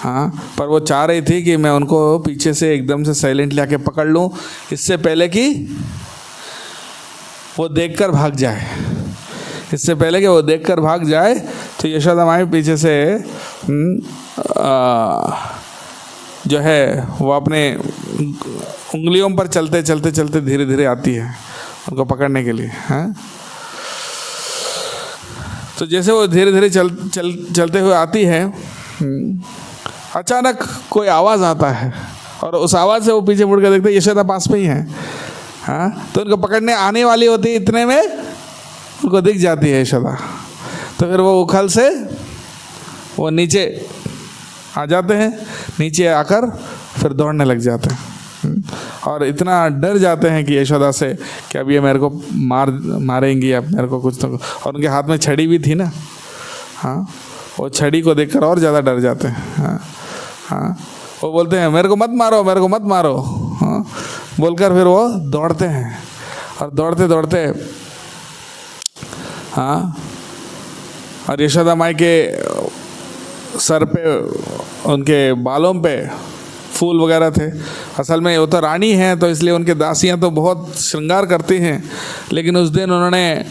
हाँ, पर वो चाह रही थी कि मैं उनको पीछे से एकदम से साइलेंटली आके पकड़ लूँ, इससे पहले कि वो देखकर भाग जाए। इससे पहले कि वो देखकर भाग जाए, तो यशोदा माई पीछे से जो है वो अपने उंगलियों पर चलते चलते धीरे धीरे आती है उनको पकड़ने के लिए। हाँ, तो जैसे वो धीरे धीरे चलते हुए आती है, अचानक कोई आवाज़ आता है, और उस आवाज़ से वो पीछे मुड़ कर देखते हैं यशोदा पास में ही है। हाँ, तो उनको पकड़ने आने वाली होती है, इतने में उनको दिख जाती है यशोदा। तो फिर वो उखल से वो नीचे आ जाते हैं, नीचे आकर फिर दौड़ने लग जाते हैं, और इतना डर जाते हैं कि यशोदा से कि अब ये मेरे को मारेंगी, अब मेरे को कुछ तो। और उनके हाथ में छड़ी भी थी ना, हाँ, वो छड़ी को देखकर और ज़्यादा डर जाते हैं। हाँ हाँ, वो बोलते हैं मेरे को मत मारो, हाँ, बोलकर फिर वो दौड़ते हैं, और दौड़ते दौड़ते हाँ, और यशोदा माई के सर पे, उनके बालों पे फूल वगैरह थे। असल में वो तो रानी हैं, तो इसलिए उनके दासियां तो बहुत श्रृंगार करती हैं, लेकिन उस दिन उन्होंने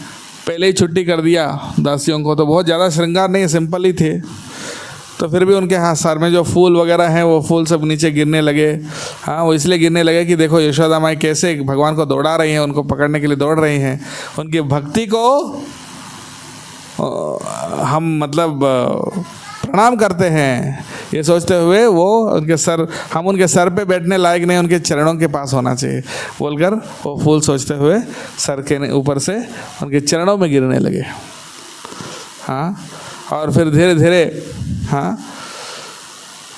पहले ही छुट्टी कर दिया दासियों को, तो बहुत ज़्यादा श्रृंगार नहीं, सिंपल ही थे। तो फिर भी उनके हाथ सर में जो फूल वगैरह हैं वो फूल सब नीचे गिरने लगे। हाँ, वो इसलिए गिरने लगे कि देखो यशोदा माई कैसे भगवान को दौड़ा रही हैं, उनको पकड़ने के लिए दौड़ रही हैं। उनकी भक्ति को हम मतलब प्रणाम करते हैं, ये सोचते हुए वो हम उनके सर पे बैठने लायक नहीं, उनके चरणों के पास होना चाहिए बोलकर वो फूल सोचते हुए सर के ऊपर से उनके चरणों में गिरने लगे। हाँ, और फिर धीरे धीरे हाँ,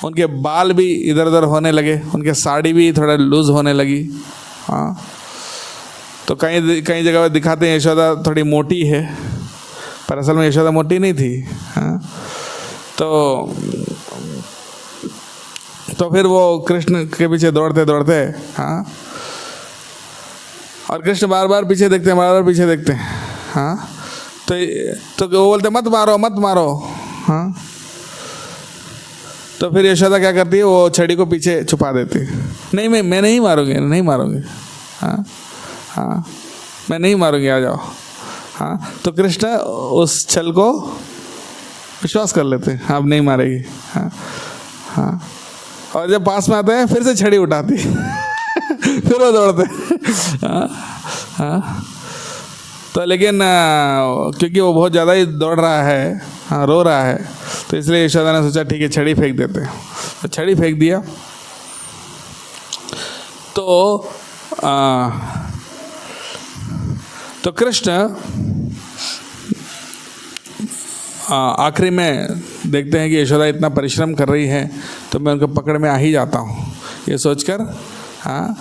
उनके बाल भी इधर उधर होने लगे, उनके साड़ी भी थोड़ा लूज होने लगी। हाँ, तो कई जगह दिखाते हैं यशोदा थोड़ी मोटी है, पर असल में यशोदा मोटी नहीं थी। हाँ, तो फिर वो कृष्ण के पीछे दौड़ते दौड़ते, हाँ, और कृष्ण बार बार पीछे देखते हैं, हाँ, तो वो बोलते मत मारो। हाँ, तो फिर यशोदा क्या करती है, वो छड़ी को पीछे छुपा देती है। नहीं, मैं नहीं मारूंगी। हाँ हाँ, मैं नहीं मारूंगी, आ जाओ। हाँ, तो कृष्ण उस छल को विश्वास कर लेते हैं, अब नहीं मारेगी। हाँ हाँ, और जब पास में आते हैं फिर से छड़ी उठाती फिर वो दौड़ते। हाँ हाँ, तो लेकिन क्योंकि वो बहुत ज़्यादा ही दौड़ रहा है, हाँ, रो रहा है, तो इसलिए यशोदा ने सोचा ठीक है छड़ी फेंक देते हैं। तो छड़ी फेंक दिया, तो कृष्ण आखिरी में देखते हैं कि यशोदा इतना परिश्रम कर रही है, तो मैं उनको पकड़ में आ ही जाता हूँ, ये सोचकर हाँ,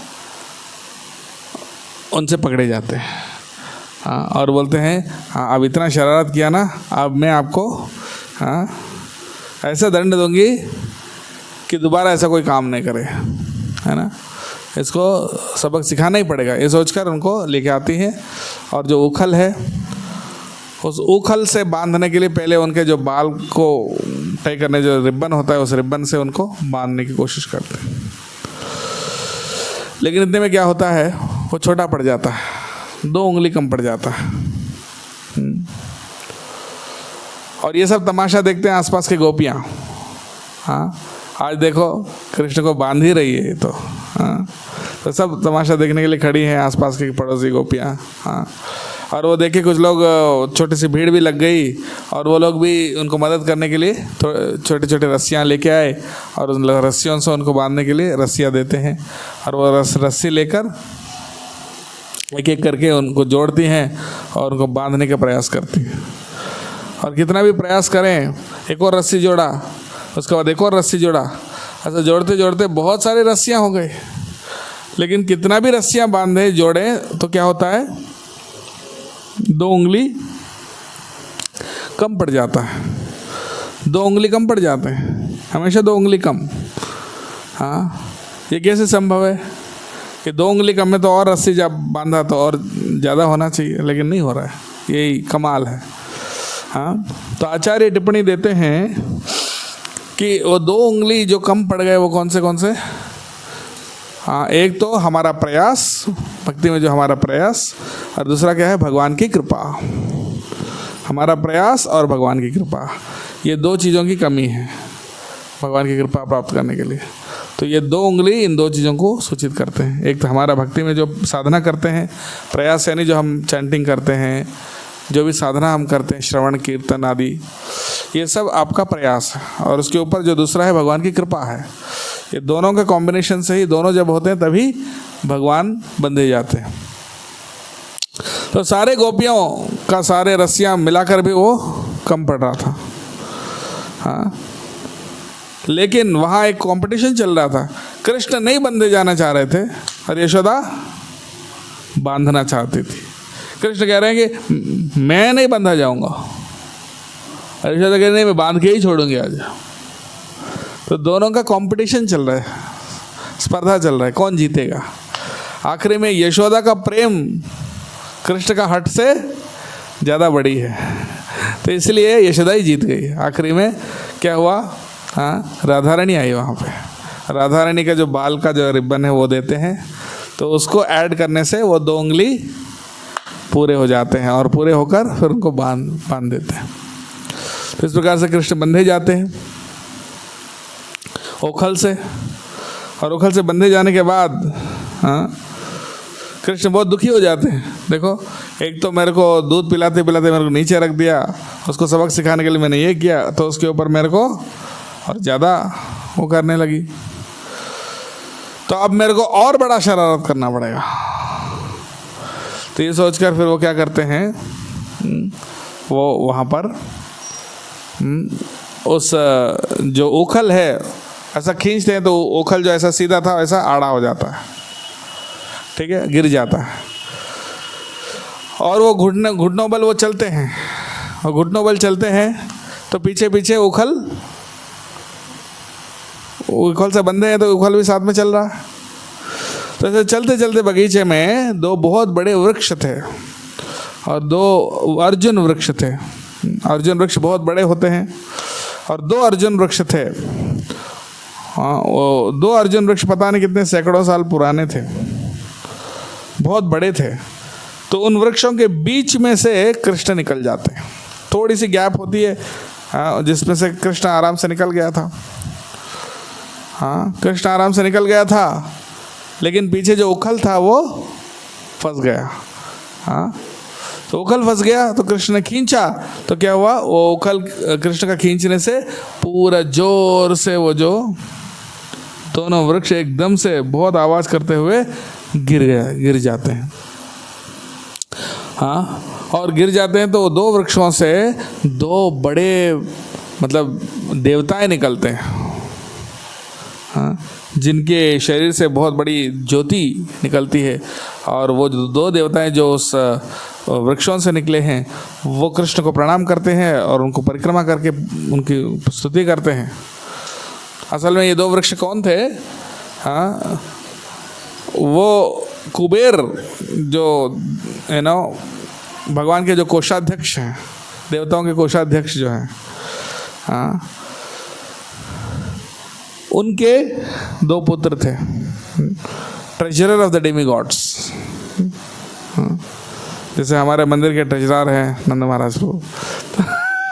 उनसे पकड़े जाते हैं। हाँ, और बोलते हैं हाँ, अब इतना शरारत किया ना, अब मैं आपको हाँ ऐसा दंड दूंगी कि दोबारा ऐसा कोई काम नहीं करे, है ना, इसको सबक सिखाना ही पड़ेगा, ये सोचकर उनको लेके आती है। और जो उखल है, उस उखल से बांधने के लिए पहले उनके जो बाल को तय करने जो रिबन होता है, उस रिबन से उनको बांधने की कोशिश करते हैं। लेकिन इतने में क्या होता है, वो छोटा पड़ जाता है, 2 उंगली कम पड़ जाता है। और ये सब तमाशा देखते हैं आसपास की गोपियाँ। हाँ, आज देखो कृष्ण को बांध ही रही है तो। हाँ, तो सब तमाशा देखने के लिए खड़ी हैं आसपास की पड़ोसी गोपियाँ। हाँ, और वो देखे कुछ लोग, छोटी सी भीड़ भी लग गई और वो लोग भी उनको मदद करने के लिए छोटे छोटे रस्सियाँ लेके आए और उन रस्सियों से उनको बांधने के लिए रस्सियाँ देते हैं। और वो रस्सी लेकर एक एक करके उनको जोड़ती हैं और उनको बांधने का प्रयास करती हैं। और कितना भी प्रयास करें, एक और रस्सी जोड़ा, उसके बाद एक और रस्सी जोड़ा, ऐसा जोड़ते जोड़ते बहुत सारी रस्सियाँ हो गई। लेकिन कितना भी रस्सियाँ बांधे जोड़े तो क्या होता है, 2 उंगली कम पड़ जाता है, 2 उंगली कम पड़ जाते हैं, हमेशा 2 उंगली कम। हाँ, ये कैसे संभव है कि 2 उंगली कम है तो और रस्सी जब बांधा तो और ज़्यादा होना चाहिए, लेकिन नहीं हो रहा है, यही कमाल है। हाँ, तो आचार्य टिप्पणी देते हैं कि वो 2 उंगली जो कम पड़ गए वो कौन से। हाँ, एक तो हमारा प्रयास, भक्ति में जो हमारा प्रयास, और दूसरा क्या है, भगवान की कृपा। हमारा प्रयास और भगवान की कृपा, ये 2 चीज़ों की कमी है भगवान की कृपा प्राप्त करने के लिए। तो ये 2 उंगली इन 2 चीज़ों को सूचित करते हैं। एक तो हमारा भक्ति में जो साधना करते हैं, प्रयास यानी जो हम चैंटिंग करते हैं, जो भी साधना हम करते हैं, श्रवण कीर्तन आदि, ये सब आपका प्रयास है। और उसके ऊपर जो दूसरा है भगवान की कृपा है। ये दोनों के कॉम्बिनेशन से ही, दोनों जब होते हैं तभी भगवान बंधे जाते हैं। तो सारे गोपियों का सारे रस्सियाँ मिलाकर भी वो कम पड़ रहा था। हाँ, लेकिन वहाँ एक कंपटीशन चल रहा था। कृष्ण नहीं बंधे जाना चाह रहे थे और यशोदा बांधना चाहती थी। कृष्ण कह रहे हैं कि मैं नहीं बंधा जाऊंगा, और यशोदा कह रही नहीं, मैं बांध के ही छोड़ूंगी आज। तो दोनों का कंपटीशन चल रहा है, स्पर्धा चल रहा है, कौन जीतेगा। आखिरी में यशोदा का प्रेम कृष्ण का हट से ज़्यादा बड़ी है, तो इसलिए यशोदा ही जीत गई। आखिरी में क्या हुआ, हाँ, राधा रानी आई वहाँ पे। राधा रानी का जो बाल का जो रिबन है वो देते हैं, तो उसको ऐड करने से वो 2 उंगली पूरे हो जाते हैं और पूरे होकर फिर उनको बांध देते हैं। तो इस प्रकार से कृष्ण बंधे जाते हैं ओखल से। और ओखल से बंधे जाने के बाद हाँ, कृष्ण बहुत दुखी हो जाते हैं। देखो, एक तो मेरे को दूध पिलाते पिलाते मेरे को नीचे रख दिया, उसको सबक सिखाने के लिए मैंने ये किया, तो उसके ऊपर मेरे को और ज़्यादा वो करने लगी, तो अब मेरे को और बड़ा शरारत करना पड़ेगा। तो ये सोचकर फिर वो क्या करते हैं, वो वहाँ पर उस जो ओखल है ऐसा खींचते हैं, तो ओखल जो ऐसा सीधा था वैसा आड़ा हो जाता है, ठीक है, गिर जाता है। और वो घुटनों बल वो चलते हैं, और घुटनों बल चलते हैं तो पीछे पीछे ओखल से बंधे हैं, तो ओखल भी साथ में चल रहा है। तो ऐसे चलते चलते बगीचे में 2 बहुत बड़े वृक्ष थे और 2 अर्जुन वृक्ष थे। अर्जुन वृक्ष बहुत बड़े होते हैं और 2 अर्जुन वृक्ष थे। हाँ, वो 2 अर्जुन वृक्ष पता नहीं कितने सैकड़ों साल पुराने थे, बहुत बड़े थे। तो उन वृक्षों के बीच में से कृष्ण निकल जाते हैं। थोड़ी सी गैप होती है जिसमें से कृष्ण आराम से निकल गया था। हाँ, कृष्ण आराम से निकल गया था, लेकिन पीछे जो ओखल था वो फंस गया। हाँ, तो ओखल फंस गया तो कृष्ण ने खींचा, तो क्या हुआ, वो ओखल कृष्ण का खींचने से पूरा जोर से वो जो दोनों वृक्ष एकदम से बहुत आवाज़ करते हुए गिर जाते हैं। हाँ, और गिर जाते हैं तो 2 वृक्षों से 2 बड़े मतलब देवताएं निकलते हैं। हाँ, जिनके शरीर से बहुत बड़ी ज्योति निकलती है, और वो 2 देवताएं जो उस वृक्षों से निकले हैं वो कृष्ण को प्रणाम करते हैं और उनको परिक्रमा करके उनकी स्तुति करते हैं। असल में ये 2 वृक्ष कौन थे, हाँ, वो कुबेर जो है ना, भगवान के जो कोषाध्यक्ष हैं, देवताओं के कोषाध्यक्ष जो हैं, हाँ, उनके 2 पुत्र थे, treasurer of the Demi God's. जैसे हमारे मंदिर के ट्रेजरर हैं नंद महाराज प्रभु,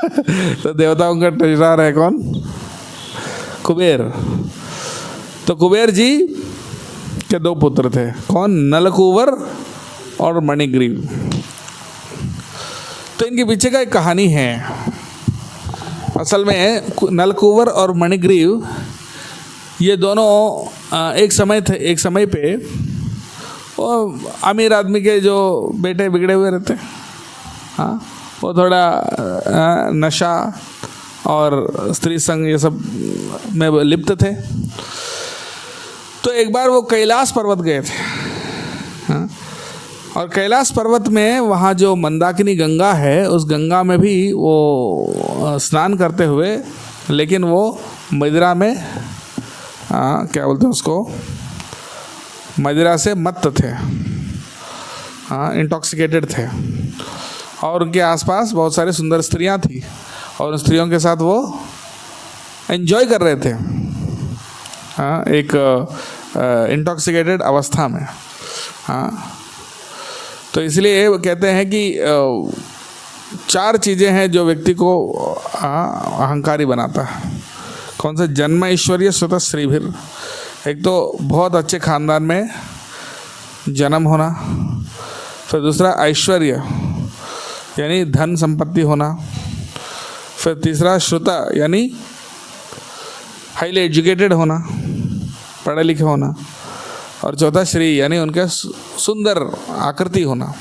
तो देवताओं का ट्रेजरर है कौन? कुबेर। तो कुबेर जी के दो पुत्र थे, कौन? नलकूवर और मणिग्रीव। तो इनके पीछे का एक कहानी है। असल में नलकूवर और मणिग्रीव ये दोनों एक समय पे वो अमीर आदमी के जो बेटे बिगड़े हुए रहते, हाँ, वो थोड़ा नशा और स्त्री संग ये सब में लिप्त थे। तो एक बार वो कैलाश पर्वत गए थे, हाँ, और कैलाश पर्वत में वहाँ जो मंदाकिनी गंगा है, उस गंगा में भी वो स्नान करते हुए, लेकिन वो मदिरा में क्या बोलते हैं उसको, मदिरा से मत्त थे, हाँ, इंटॉक्सिकेटेड थे। और उनके आसपास बहुत सारी सुंदर स्त्रियां थी और उन स्त्रियों के साथ वो एंजॉय कर रहे थे, हाँ, एक इंटॉक्सिकेटेड अवस्था में, हाँ। तो इसलिए वो कहते हैं कि 4 चीज़ें हैं जो व्यक्ति को अहंकारी बनाता है। कौन सा? जन्म ऐश्वर्य स्वतः श्रीभिर। एक तो बहुत अच्छे खानदान में जन्म होना, फिर दूसरा ऐश्वर्य यानी धन संपत्ति होना, फिर तीसरा श्रुता यानी हाईली एजुकेटेड होना, पढ़े लिखे होना, और चौथा श्री यानी उनका सुंदर आकृति होना।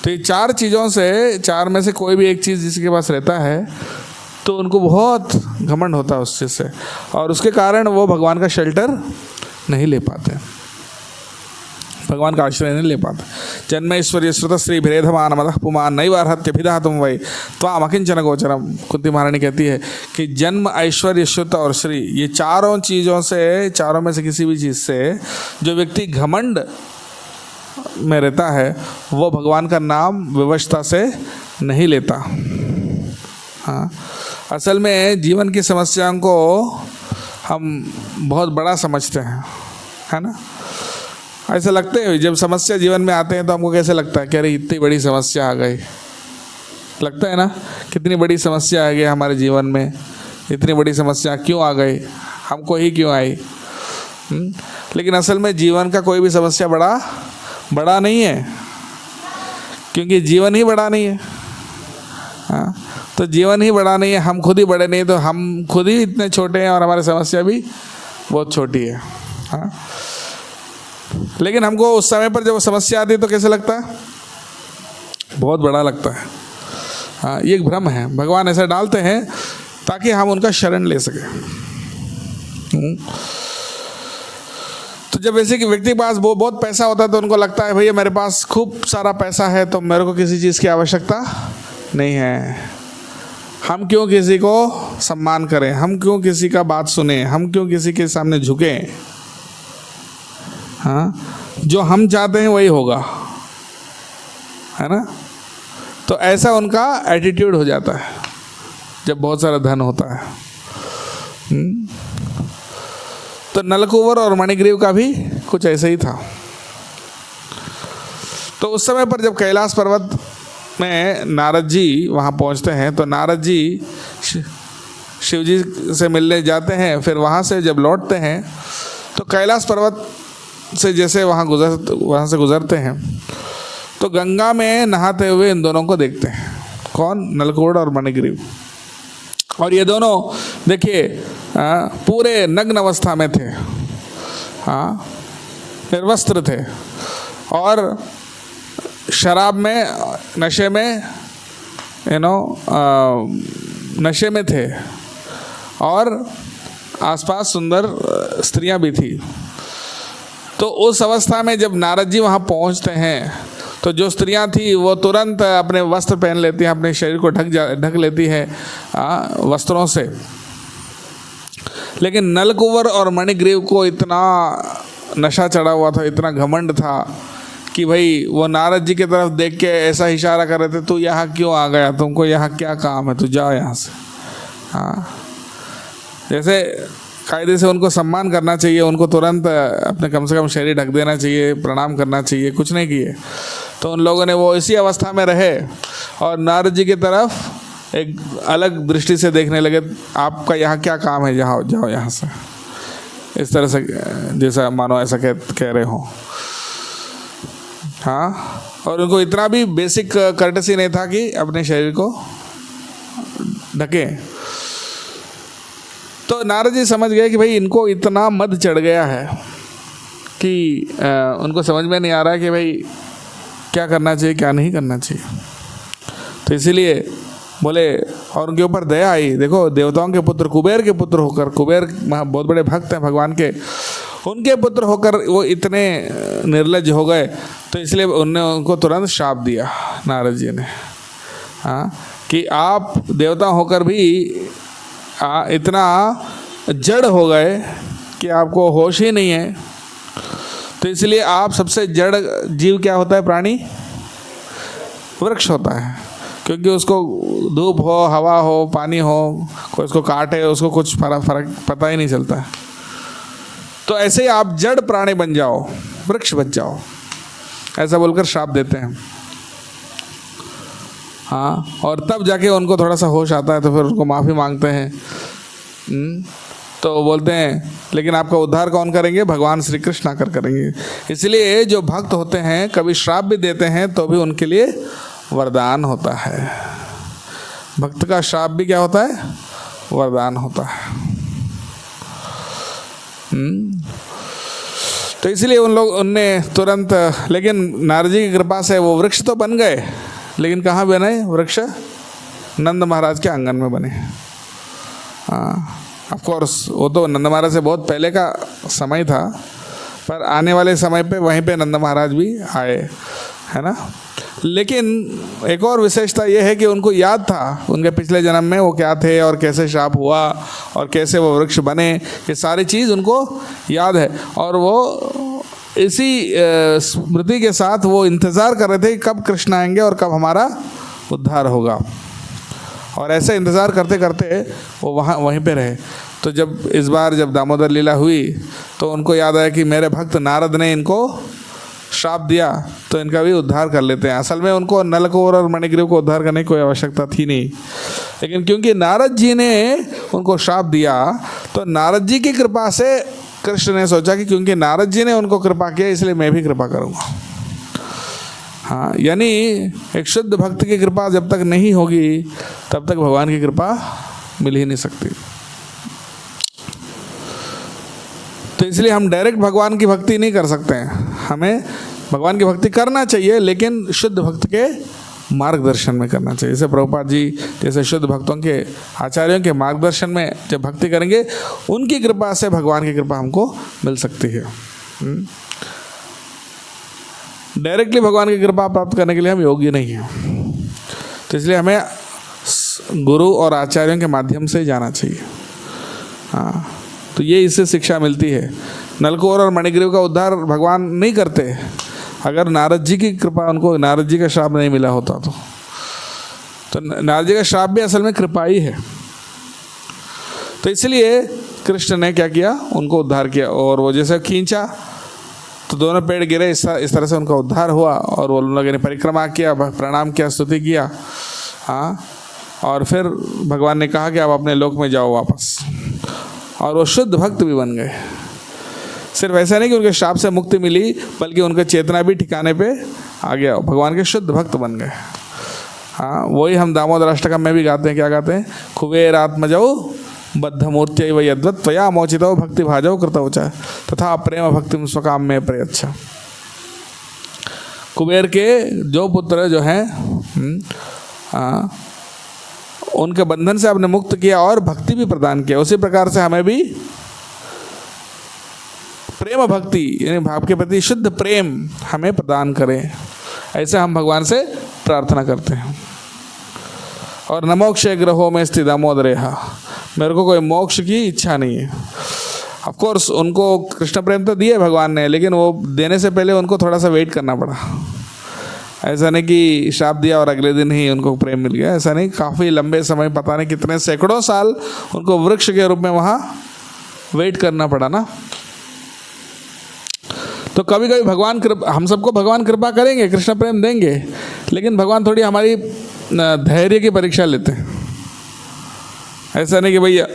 तो ये 4 चीज़ों से, 4 में से कोई भी एक चीज़ जिसके पास रहता है तो उनको बहुत घमंड होता है उस चीज़ से, और उसके कारण वो भगवान का शेल्टर नहीं ले पाते, भगवान का आश्रय नहीं ले पाते। जन्म ऐश्वर्य श्रुत श्री भेदमान मदः पुमान नैव अर्हत्य भिदा तुम वै त्वाम अकिंचन गोचरम। कुंती महारानी कहती है कि जन्म, ऐश्वर्य, श्रुत और श्री, ये चारों चीज़ों से, चारों में से किसी भी चीज़ से जो व्यक्ति घमंड में रहता है वो भगवान का नाम विवशता से नहीं लेता। हाँ, असल में जीवन की समस्याओं को हम बहुत बड़ा समझते हैं, है ना। ऐसा लगता है जब समस्या जीवन में आते हैं तो हमको कैसे लगता है कि अरे इतनी बड़ी समस्या आ गई, लगता है ना, कितनी बड़ी समस्या आ गई हमारे जीवन में, इतनी बड़ी समस्या क्यों आ गई, हमको ही क्यों आई। लेकिन असल में जीवन का कोई भी समस्या बड़ा नहीं है, क्योंकि जीवन ही बड़ा नहीं है। हाँ, तो जीवन ही बड़ा नहीं है, हम खुद ही बड़े नहीं, तो हम खुद ही इतने छोटे हैं और हमारी समस्या भी बहुत छोटी है। हाँ, लेकिन हमको उस समय पर जब समस्या आती है तो कैसे लगता है? बहुत बड़ा लगता है। हाँ, ये एक भ्रम है, भगवान ऐसा डालते हैं ताकि हम उनका शरण ले सकें। तो जब ऐसे कि व्यक्ति के पास बहुत पैसा होता है तो उनको लगता है भैया मेरे पास खूब सारा पैसा है तो मेरे को किसी चीज़ की आवश्यकता नहीं है, हम क्यों किसी को सम्मान करें, हम क्यों किसी का बात सुने, हम क्यों किसी के सामने झुकें। हाँ, जो हम चाहते हैं वही होगा, है ना। तो ऐसा उनका एटीट्यूड हो जाता है जब बहुत सारा धन होता है। तो नलकूवर और मणिग्रीव का भी कुछ ऐसा ही था। तो उस समय पर जब कैलाश पर्वत में नारद जी वहाँ पहुँचते हैं तो नारद जी शिव जी से मिलने जाते हैं, फिर वहाँ से जब लौटते हैं तो कैलाश पर्वत से जैसे वहाँ से गुजरते हैं तो गंगा में नहाते हुए इन दोनों को देखते हैं। कौन? नलकूवर और मणिग्रीव। और ये दोनों देखिए पूरे नग्न अवस्था में थे, हाँ, निर्वस्त्र थे और शराब में, नशे में, नशे में थे, और आसपास सुंदर स्त्रियां भी थी। तो उस अवस्था में जब नारद जी वहाँ पहुँचते हैं तो जो स्त्रियां थी वो तुरंत अपने वस्त्र पहन लेती हैं, अपने शरीर को ढक लेती है वस्त्रों से। लेकिन नलकूवर और मणिग्रीव को इतना नशा चढ़ा हुआ था, इतना घमंड था कि भाई वो नारद जी की तरफ देख के ऐसा इशारा कर रहे थे, तू यहाँ क्यों आ गया, तुमको यहाँ क्या काम है, तू जाओ यहाँ से। हाँ, जैसे कायदे से उनको सम्मान करना चाहिए, उनको तुरंत अपने कम से कम शरीर ढक देना चाहिए, प्रणाम करना चाहिए, कुछ नहीं किए। तो उन लोगों ने वो इसी अवस्था में रहे और नारद जी की तरफ एक अलग दृष्टि से देखने लगे, आपका यहाँ क्या काम है, जाओ जाओ यहाँ से, इस तरह से जैसा मानो ऐसा कह रहे हो। हाँ, और उनको इतना भी बेसिक कर्टसी नहीं था कि अपने शरीर को ढके। तो नारद जी समझ गए कि भाई इनको इतना मद चढ़ गया है कि उनको समझ में नहीं आ रहा है कि भाई क्या करना चाहिए क्या नहीं करना चाहिए। तो इसीलिए बोले, और उनके ऊपर दया आई। देखो, देवताओं के पुत्र, कुबेर के पुत्र होकर, कुबेर बहुत बड़े भक्त हैं भगवान के, उनके पुत्र होकर वो इतने निर्लज्ज हो गए। तो इसलिए उनको तुरंत शाप दिया नारद जी ने, हाँ, कि आप देवता होकर भी इतना जड़ हो गए कि आपको होश ही नहीं है। तो इसलिए आप सबसे जड़ जीव क्या होता है, प्राणी? वृक्ष होता है, क्योंकि उसको धूप हो, हवा हो, पानी हो, कोई उसको काटे, उसको कुछ फर्क पता ही नहीं चलता है। तो ऐसे ही आप जड़ प्राणी बन जाओ, वृक्ष बन जाओ, ऐसा बोलकर श्राप देते हैं। हाँ, और तब जाके उनको थोड़ा सा होश आता है, तो फिर उनको माफ़ी मांगते हैं। तो बोलते हैं, लेकिन आपका उद्धार कौन करेंगे? भगवान श्री कृष्ण आकर करेंगे। इसलिए जो भक्त होते हैं कभी श्राप भी देते हैं तो भी उनके लिए वरदान होता है। भक्त का श्राप भी क्या होता है? वरदान होता है। तो इसलिए उनने तुरंत, लेकिन नारद जी की कृपा से वो वृक्ष तो बन गए, लेकिन कहाँ बने वृक्ष? नंद महाराज के आंगन में बने। हाँ, ऑफ कोर्स वो तो नंद महाराज से बहुत पहले का समय था, पर आने वाले समय पे वहीं पे नंद महाराज भी आए, है ना। लेकिन एक और विशेषता ये है कि उनको याद था उनके पिछले जन्म में वो क्या थे और कैसे श्राप हुआ और कैसे वो वृक्ष बने, ये सारी चीज़ उनको याद है। और वो इसी स्मृति के साथ वो इंतज़ार कर रहे थे कि कब कृष्ण आएंगे और कब हमारा उद्धार होगा। और ऐसे इंतज़ार करते करते वो वहीं पे रहे। तो जब इस बार जब दामोदर लीला हुई तो उनको याद आया कि मेरे भक्त नारद ने इनको श्राप दिया, तो इनका भी उद्धार कर लेते हैं। असल में उनको नलकोर और मणिग्रीव को उद्धार करने की कोई आवश्यकता थी नहीं, लेकिन क्योंकि नारद जी ने उनको श्राप दिया तो नारद जी की कृपा से कृष्ण ने सोचा कि क्योंकि नारद जी ने उनको कृपा किया इसलिए मैं भी कृपा करूँगा। हाँ, यानी एक शुद्ध भक्त की कृपा जब तक नहीं होगी तब तक भगवान की कृपा मिल ही नहीं सकती। तो इसलिए हम डायरेक्ट भगवान की भक्ति नहीं कर सकते हैं। हमें भगवान की भक्ति करना चाहिए, लेकिन शुद्ध भक्त के मार्गदर्शन में करना चाहिए। जैसे प्रभुपाद जी जैसे शुद्ध भक्तों के आचार्यों के मार्गदर्शन में जब भक्ति करेंगे, उनकी कृपा से भगवान की कृपा हमको मिल सकती है। डायरेक्टली भगवान की कृपा प्राप्त करने के लिए हम योग्य नहीं हैं। तो इसलिए हमें गुरु और आचार्यों के माध्यम से जाना चाहिए। हाँ, तो ये इससे शिक्षा मिलती है। नलकोर और मणिग्रीव का उद्धार भगवान नहीं करते अगर नारद जी की कृपा, उनको नारद जी का श्राप नहीं मिला होता तो नारद जी का श्राप भी असल में कृपा ही है। तो इसलिए कृष्ण ने क्या किया, उनको उद्धार किया। और वो जैसे खींचा तो दोनों पेड़ गिरे, इस तरह से उनका उद्धार हुआ। और वो लोगों ने परिक्रमा किया, प्रणाम किया, स्तुति किया। हाँ, और फिर भगवान ने कहा कि आप अपने लोक में जाओ वापस। और वो शुद्ध भक्त भी बन गए। सिर्फ ऐसा नहीं कि उनके श्राप से मुक्ति मिली, बल्कि उनका चेतना भी ठिकाने पे आ गया, भगवान के शुद्ध भक्त बन गए। हाँ, वही हम दामोदर अष्टकम में भी गाते हैं। क्या गाते हैं? कुबेर आत्मजौ बद्ध मूर्त्यै वै यद्वत् त्वया मोचितो भक्ति भाजौ कृतौ च तथा प्रेम भक्तिम स्वकाम में प्रयच्छ। कुबेर के जो पुत्र जो हैं उनके बंधन से आपने मुक्त किया और भक्ति भी प्रदान किया। उसी प्रकार से हमें भी प्रेम भक्ति यानी भाव के प्रति शुद्ध प्रेम हमें प्रदान करें, ऐसे हम भगवान से प्रार्थना करते हैं। और न मोक्षे ग्रहो में स्थित दामोदरेहा, मेरे को कोई मोक्ष की इच्छा नहीं है। ऑफ कोर्स उनको कृष्ण प्रेम तो दिए भगवान ने, लेकिन वो देने से पहले उनको थोड़ा सा वेट करना पड़ा। ऐसा नहीं कि श्राप दिया और अगले दिन ही उनको प्रेम मिल गया, ऐसा नहीं। काफ़ी लंबे समय, पता नहीं कितने सैकड़ों साल उनको वृक्ष के रूप में वहाँ वेट करना पड़ा ना। तो कभी कभी भगवान हम सबको भगवान कृपा करेंगे, कृष्ण प्रेम देंगे, लेकिन भगवान थोड़ी हमारी धैर्य की परीक्षा लेते हैं। ऐसा नहीं कि भैया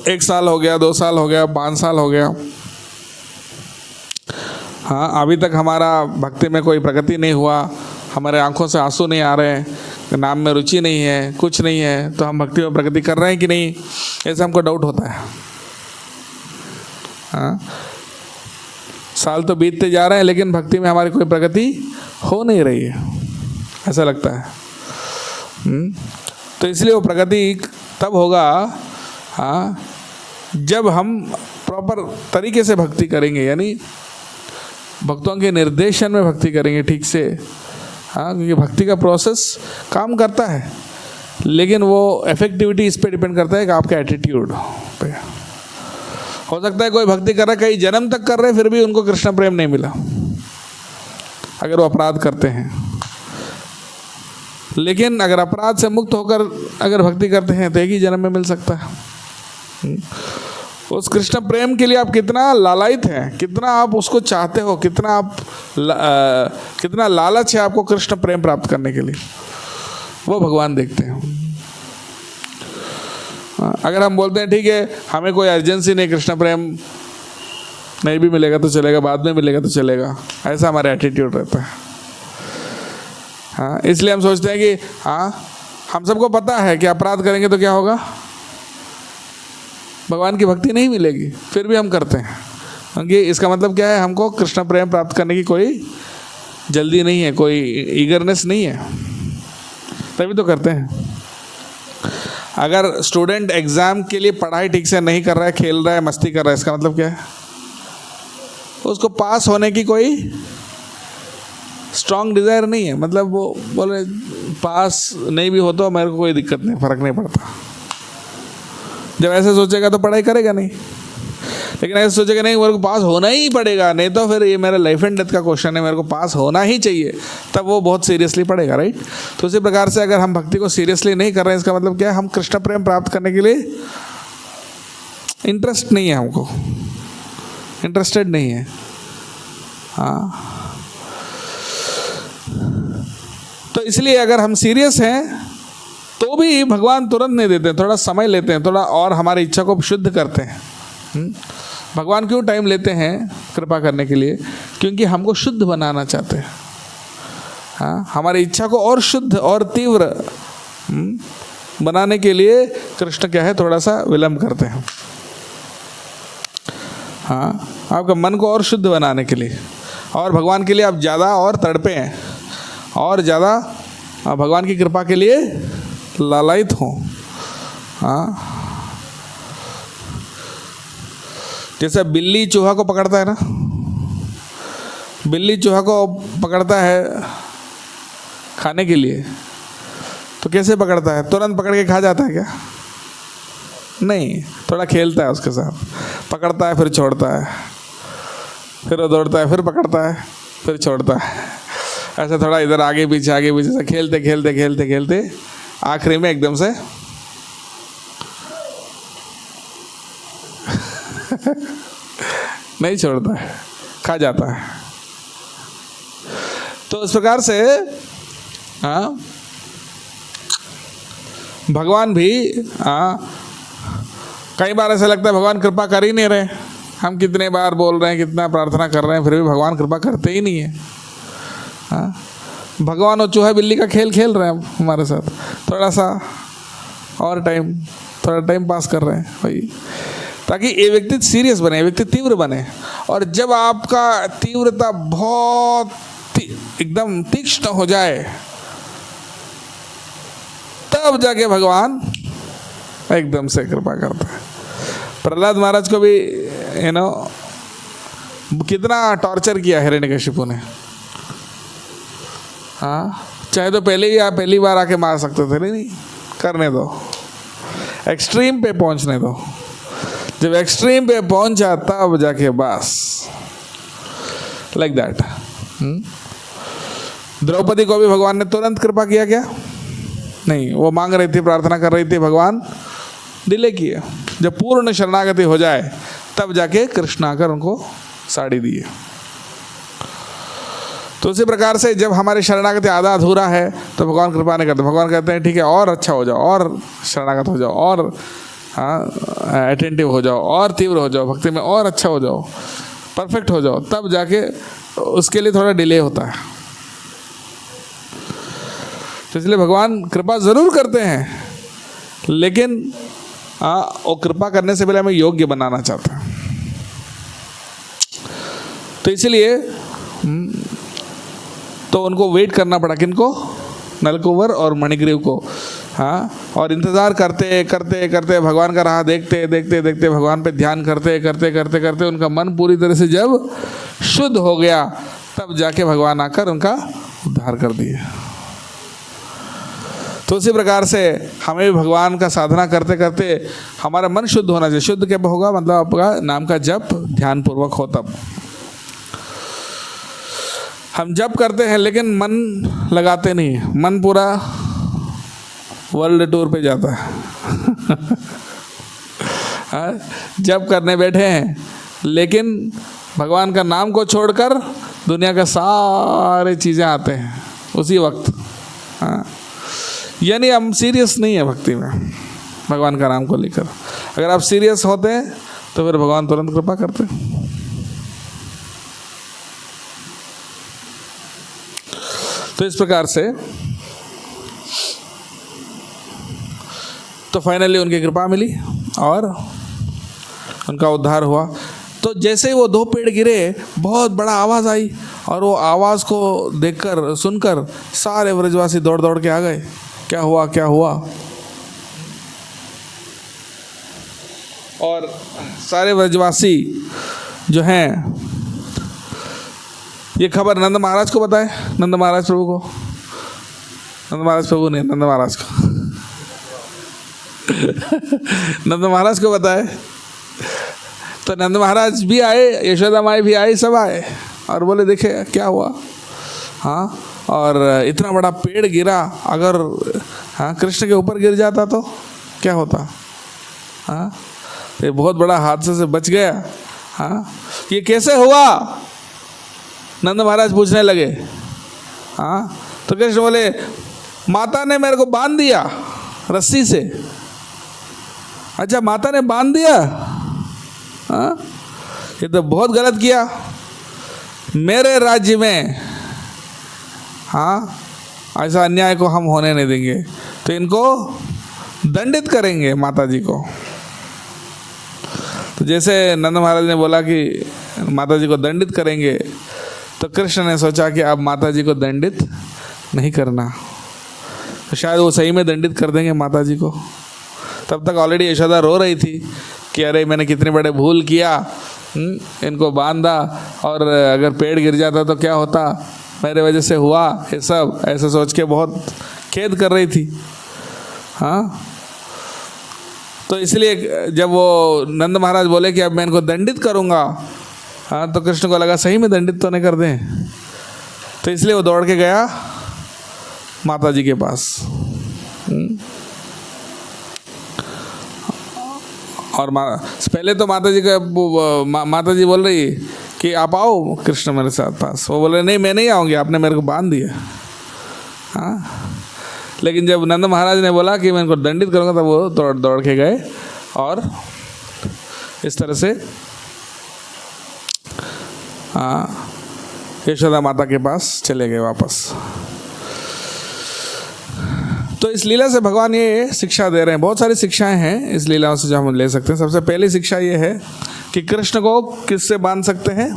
1 साल हो गया, 2 साल हो गया, 5 साल हो गया, हाँ अभी तक हमारा भक्ति में कोई प्रगति नहीं हुआ, हमारे आंखों से आंसू नहीं आ रहे हैं, नाम में रुचि नहीं है, कुछ नहीं है, तो हम भक्ति में प्रगति कर रहे हैं कि नहीं, ऐसा हमको डाउट होता है। हाँ, साल तो बीतते जा रहे हैं लेकिन भक्ति में हमारी कोई प्रगति हो नहीं रही है, ऐसा लगता है। तो इसलिए वो प्रगति तब होगा हाँ जब हम प्रॉपर तरीके से भक्ति करेंगे, यानी भक्तों के निर्देशन में भक्ति करेंगे ठीक से। हाँ, क्योंकि भक्ति का प्रोसेस काम करता है, लेकिन वो इफेक्टिविटी इस पे डिपेंड करता है कि आपका एटीट्यूड पे। हो सकता है कोई भक्ति कर रहा है, कई जन्म तक कर रहे हैं, फिर भी उनको कृष्ण प्रेम नहीं मिला, अगर वो अपराध करते हैं। लेकिन अगर अपराध से मुक्त होकर अगर भक्ति करते हैं तो एक ही जन्म में मिल सकता है। उस कृष्ण प्रेम के लिए आप कितना लालायित हैं, कितना आप उसको चाहते हो, कितना लालच है आपको कृष्ण प्रेम प्राप्त करने के लिए, वो भगवान देखते हैं। अगर हम बोलते हैं ठीक है हमें कोई अर्जेंसी नहीं, कृष्ण प्रेम नहीं भी मिलेगा तो चलेगा, बाद में मिलेगा तो चलेगा, ऐसा हमारा एटीट्यूड रहता है। हाँ, इसलिए हम सोचते हैं कि हाँ हम सबको पता है कि अपराध करेंगे तो क्या होगा, भगवान की भक्ति नहीं मिलेगी, फिर भी हम करते हैं। क्योंकि इसका मतलब क्या है, हमको कृष्ण प्रेम प्राप्त करने की कोई जल्दी नहीं है, कोई ईगरनेस नहीं है, तभी तो करते हैं। अगर स्टूडेंट एग्जाम के लिए पढ़ाई ठीक से नहीं कर रहा है, खेल रहा है, मस्ती कर रहा है, इसका मतलब क्या है, उसको पास होने की कोई स्ट्रॉन्ग डिज़ायर नहीं है। मतलब वो बोले पास नहीं भी हो तो मेरे को कोई दिक्कत नहीं, फ़र्क नहीं पड़ता। जब ऐसे सोचेगा तो पढ़ाई करेगा नहीं, लेकिन ऐसे सोचेगा नहीं मेरे को पास होना ही पड़ेगा, नहीं तो फिर ये मेरा लाइफ एंड डेथ का क्वेश्चन है, मेरे को पास होना ही चाहिए, तब वो बहुत सीरियसली पढ़ेगा, राइट। तो उसी प्रकार से अगर हम भक्ति को सीरियसली नहीं कर रहे हैं, इसका मतलब क्या है, हम कृष्ण प्रेम प्राप्त करने के लिए इंटरेस्ट नहीं है, हमको इंटरेस्टेड नहीं है। हाँ, तो इसलिए अगर हम सीरियस हैं तो भी भगवान तुरंत नहीं देते, थोड़ा समय लेते हैं, थोड़ा और हमारी इच्छा को शुद्ध करते हैं। भगवान क्यों टाइम लेते हैं कृपा करने के लिए, क्योंकि हमको शुद्ध बनाना चाहते हैं। हाँ, हमारी इच्छा को और शुद्ध और तीव्र बनाने के लिए कृष्ण क्या है, थोड़ा सा विलंब करते हैं। हाँ, आपका मन को और शुद्ध बनाने के लिए, और भगवान के लिए आप ज़्यादा और तड़पे हैं, और ज़्यादा भगवान की कृपा के लिए लालायित हों। हाँ, जैसे बिल्ली चूहा को पकड़ता है ना, बिल्ली चूहा को पकड़ता है खाने के लिए, तो कैसे पकड़ता है, तुरंत पकड़ के खा जाता है क्या, नहीं, थोड़ा खेलता है उसके साथ, पकड़ता है फिर छोड़ता है, फिर वो दौड़ता है, फिर पकड़ता है, फिर छोड़ता है, ऐसा थोड़ा इधर आगे पीछे से खेलते खेलते खेलते खेलते आखिरी में एकदम से नहीं छोड़ता है, खा जाता है। तो इस प्रकार से हाँ, भगवान भी कई बार ऐसा लगता है भगवान कृपा कर ही नहीं रहे, हम कितने बार बोल रहे हैं, कितना प्रार्थना कर रहे हैं, फिर भी भगवान कृपा करते ही नहीं है। हाँ, भगवान और चूहा बिल्ली का खेल खेल रहे हैं हमारे साथ, थोड़ा सा और थोड़ा टाइम पास कर रहे हैं भाई, ताकि ये व्यक्ति सीरियस बने, व्यक्ति तीव्र बने। और जब आपका तीव्रता बहुत एकदम तीक्ष्ण हो जाए, तब जाके भगवान एकदम से कृपा करता है। प्रहलाद महाराज को भी कितना टॉर्चर किया हिरण्यकशिपु ने। हाँ, चाहे तो पहली बार आके मार सकते थे, नहीं करने दो, एक्सट्रीम पे पहुंचने दो। जब एक्सट्रीम पे पहुंचा तब जाके बस लाइक दैट। द्रौपदी को भी भगवान ने तुरंत कृपा किया क्या, नहीं, वो मांग रही थी, प्रार्थना कर रही थी, भगवान डिले किया। जब पूर्ण शरणागति हो जाए तब जाके कृष्ण आकर उनको साड़ी दिए। तो उसी प्रकार से जब हमारी शरणागति आधा अधूरा है तो भगवान कृपा नहीं करते। भगवान कहते हैं ठीक है और अच्छा हो जाओ, और शरणागत हो जाओ, और अटेंटिव हो जाओ, और तीव्र हो जाओ भक्ति में, और अच्छा हो जाओ, परफेक्ट हो जाओ, तब जाके उसके लिए थोड़ा डिले होता है। तो इसलिए भगवान कृपा ज़रूर करते हैं, लेकिन वो कृपा करने से पहले हमें योग्य बनाना चाहते हैं। तो इसलिए तो उनको वेट करना पड़ा, किनको? नलकुवर और मणिग्रीव को। हाँ, और इंतज़ार करते करते करते भगवान का राह देखते देखते देखते भगवान पे ध्यान करते करते करते करते उनका मन पूरी तरह से जब शुद्ध हो गया, तब जाके भगवान आकर उनका उद्धार कर दिए। तो उसी प्रकार से हमें भी भगवान का साधना करते करते हमारा मन शुद्ध होना चाहिए। शुद्ध कब होगा? मतलब आपका नाम का जप ध्यानपूर्वक हो तब। हम जप करते हैं लेकिन मन लगाते नहीं, मन पूरा वर्ल्ड टूर पे जाता है। जप करने बैठे हैं लेकिन भगवान का नाम को छोड़कर दुनिया का सारे चीज़ें आते हैं उसी वक्त। हाँ, यानी हम सीरियस नहीं है भक्ति में भगवान का नाम को लेकर। अगर आप सीरियस होते हैं तो फिर भगवान तुरंत कृपा करते। तो इस प्रकार से तो फाइनली उनकी कृपा मिली और उनका उद्धार हुआ। तो जैसे ही वो 2 पेड़ गिरे, बहुत बड़ा आवाज़ आई, और वो आवाज़ को देखकर सुनकर सारे व्रजवासी दौड़ दौड़ के आ गए। क्या हुआ, क्या हुआ? और सारे व्रजवासी जो हैं, ये खबर नंद महाराज को बताए, नंद महाराज प्रभु को, नंद महाराज प्रभु नहीं, नंद महाराज को नंद महाराज को बताए। तो नंद महाराज भी आए, यशोदा माई भी आई, सब आए और बोले देखे क्या हुआ। हाँ, और इतना बड़ा पेड़ गिरा, अगर हाँ कृष्ण के ऊपर गिर जाता तो क्या होता। हाँ, ये बहुत बड़ा हादसे से बच गया। हाँ, ये कैसे हुआ? नंद महाराज पूछने लगे। हाँ, तो कृष्ण बोले माता ने मेरे को बांध दिया रस्सी से। अच्छा, माता ने बांध दिया? हाँ, ये तो बहुत गलत किया। मेरे राज्य में हाँ ऐसा अन्याय को हम होने नहीं देंगे, तो इनको दंडित करेंगे माता जी को। तो जैसे नंद महाराज ने बोला कि माता जी को दंडित करेंगे, तो कृष्ण ने सोचा कि अब माता जी को दंडित नहीं करना, तो शायद वो सही में दंडित कर देंगे माता जी को। तब तक ऑलरेडी यशोदा रो रही थी कि अरे मैंने कितने बड़े भूल किया, इनको बांधा, और अगर पेड़ गिर जाता तो क्या होता, मेरे वजह से हुआ ये सब, ऐसे सोच के बहुत खेद कर रही थी। हाँ, तो इसलिए जब वो नंद महाराज बोले कि अब मैं इनको दंडित करूँगा, हाँ, तो कृष्ण को लगा सही में दंडित तो नहीं कर दें, तो इसलिए वो दौड़ के गया माता जी के पास। और पहले तो माता जी का माता जी बोल रही कि आप आओ कृष्ण मेरे साथ पास। वो बोले नहीं, मैं नहीं आऊँगी, आपने मेरे को बांध दिया। हाँ, लेकिन जब नंद महाराज ने बोला कि मैं इनको दंडित करूँगा, तब वो दौड़ दौड़ के गए और इस तरह से हाँ यशोदा माता के पास चले गए वापस। तो इस लीला से भगवान ये शिक्षा दे रहे हैं। बहुत सारी शिक्षाएं हैं इस लीलाओं से जो हम ले सकते हैं। सबसे पहली शिक्षा ये है कि कृष्ण को किससे बांध सकते हैं?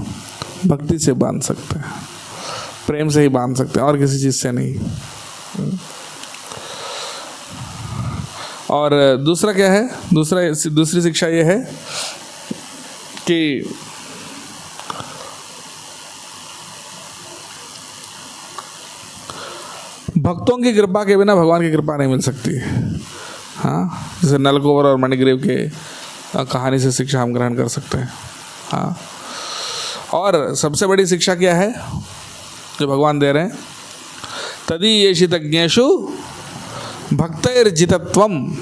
भक्ति से बांध सकते हैं, प्रेम से ही बांध सकते हैं, और किसी चीज़ से नहीं। और दूसरा क्या है? दूसरी शिक्षा ये है कि भक्तों की कृपा के बिना भगवान की कृपा नहीं मिल सकती। हाँ, जैसे नलकुबर और मणिग्रीव के कहानी से शिक्षा हम ग्रहण कर सकते हैं। हाँ, और सबसे बड़ी शिक्षा क्या है जो भगवान दे रहे हैं? तदीयेषितज्ञेषु भक्तैर्जितत्वम,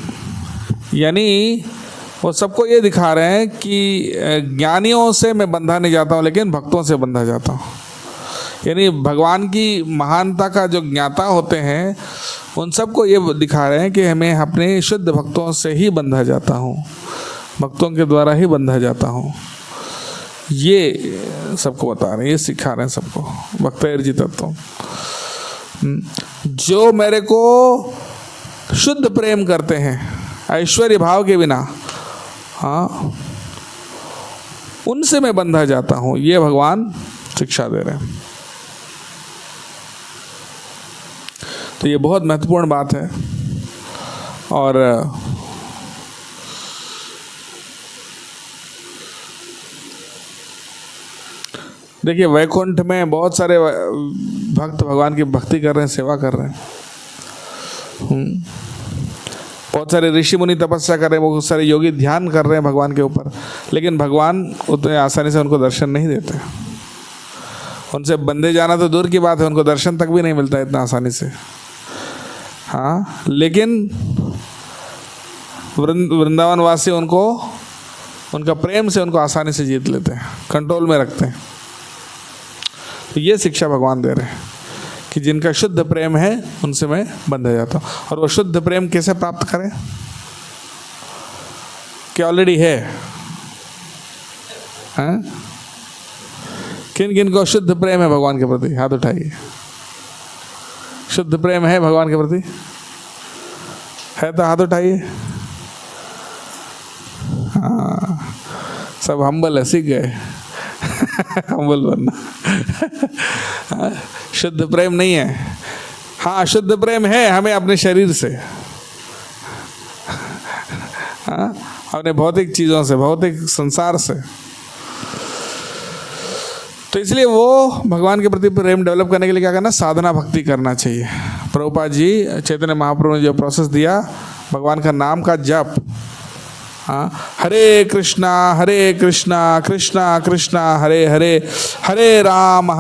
यानी वो सबको ये दिखा रहे हैं कि ज्ञानियों से मैं बंधा नहीं जाता हूँ, लेकिन भक्तों से बंधा जाता हूँ। यानी भगवान की महानता का जो ज्ञाता होते हैं उन सबको ये दिखा रहे हैं कि हमें अपने शुद्ध भक्तों से ही बंधा जाता हूँ, भक्तों के द्वारा ही बंधा जाता हूँ, ये सबको बता रहे हैं, ये सिखा रहे हैं सबको। भक्तैर्जितत्वम्, जो मेरे को शुद्ध प्रेम करते हैं ऐश्वर्य भाव के बिना, हाँ, उनसे मैं बंधा जाता हूँ, ये भगवान शिक्षा दे रहे हैं। तो ये बहुत महत्वपूर्ण बात है। और देखिए वैकुंठ में बहुत सारे भक्त भगवान की भक्ति कर रहे हैं, सेवा कर रहे हैं। बहुत सारे ऋषि मुनि तपस्या कर रहे हैं, बहुत सारे योगी ध्यान कर रहे हैं भगवान के ऊपर, लेकिन भगवान उतने आसानी से उनको दर्शन नहीं देते। उनसे बंधे जाना तो दूर की बात है, उनको दर्शन तक भी नहीं मिलता इतना आसानी से। हाँ, लेकिन वृंदावन वासी उनको, उनका प्रेम से उनको आसानी से जीत लेते हैं, कंट्रोल में रखते हैं। तो ये शिक्षा भगवान दे रहे हैं कि जिनका शुद्ध प्रेम है उनसे मैं बंधा जाता हूँ। और वो शुद्ध प्रेम कैसे प्राप्त करें? क्या ऑलरेडी है? हाँ? किन किन को शुद्ध प्रेम है भगवान के प्रति? हाथ उठाइए। शुद्ध प्रेम है भगवान के प्रति? है तो हाथ उठाइए। हाँ, सब हम्बल है, सीख गए हम्बल बनना। शुद्ध प्रेम नहीं है। हाँ, शुद्ध प्रेम है हमें अपने शरीर से, हाँ, अपने भौतिक चीज़ों से, भौतिक संसार से। तो इसलिए वो भगवान के प्रति प्रेम डेवलप करने के लिए क्या करना? साधना भक्ति करना चाहिए। प्रभुपाद जी चैतन्य महाप्रभु ने जो प्रोसेस दिया, भगवान का नाम का जप, हाँ, हरे कृष्णा कृष्णा कृष्णा हरे हरे, हरे राम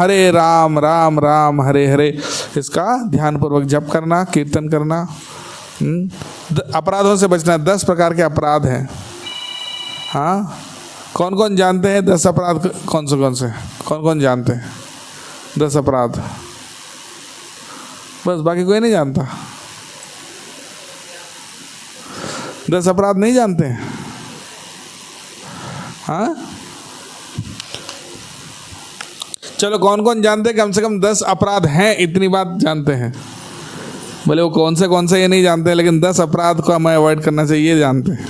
राम राम हरे हरे, इसका ध्यानपूर्वक जप करना, कीर्तन करना। अपराधों से बचना। 10 प्रकार के अपराध हैं। हाँ, कौन कौन जानते हैं 10 अपराध? कौन से कौन कौन जानते हैं 10 अपराध? बस, बाकी कोई नहीं जानता। 10 अपराध नहीं जानते हैं? हाँ, चलो कौन कौन जानते हैं कम से कम 10 अपराध हैं, इतनी बात जानते हैं? बोले वो कौन से ये नहीं जानते, लेकिन 10 अपराध को हमें अवॉइड करना चाहिए, ये जानते हैं।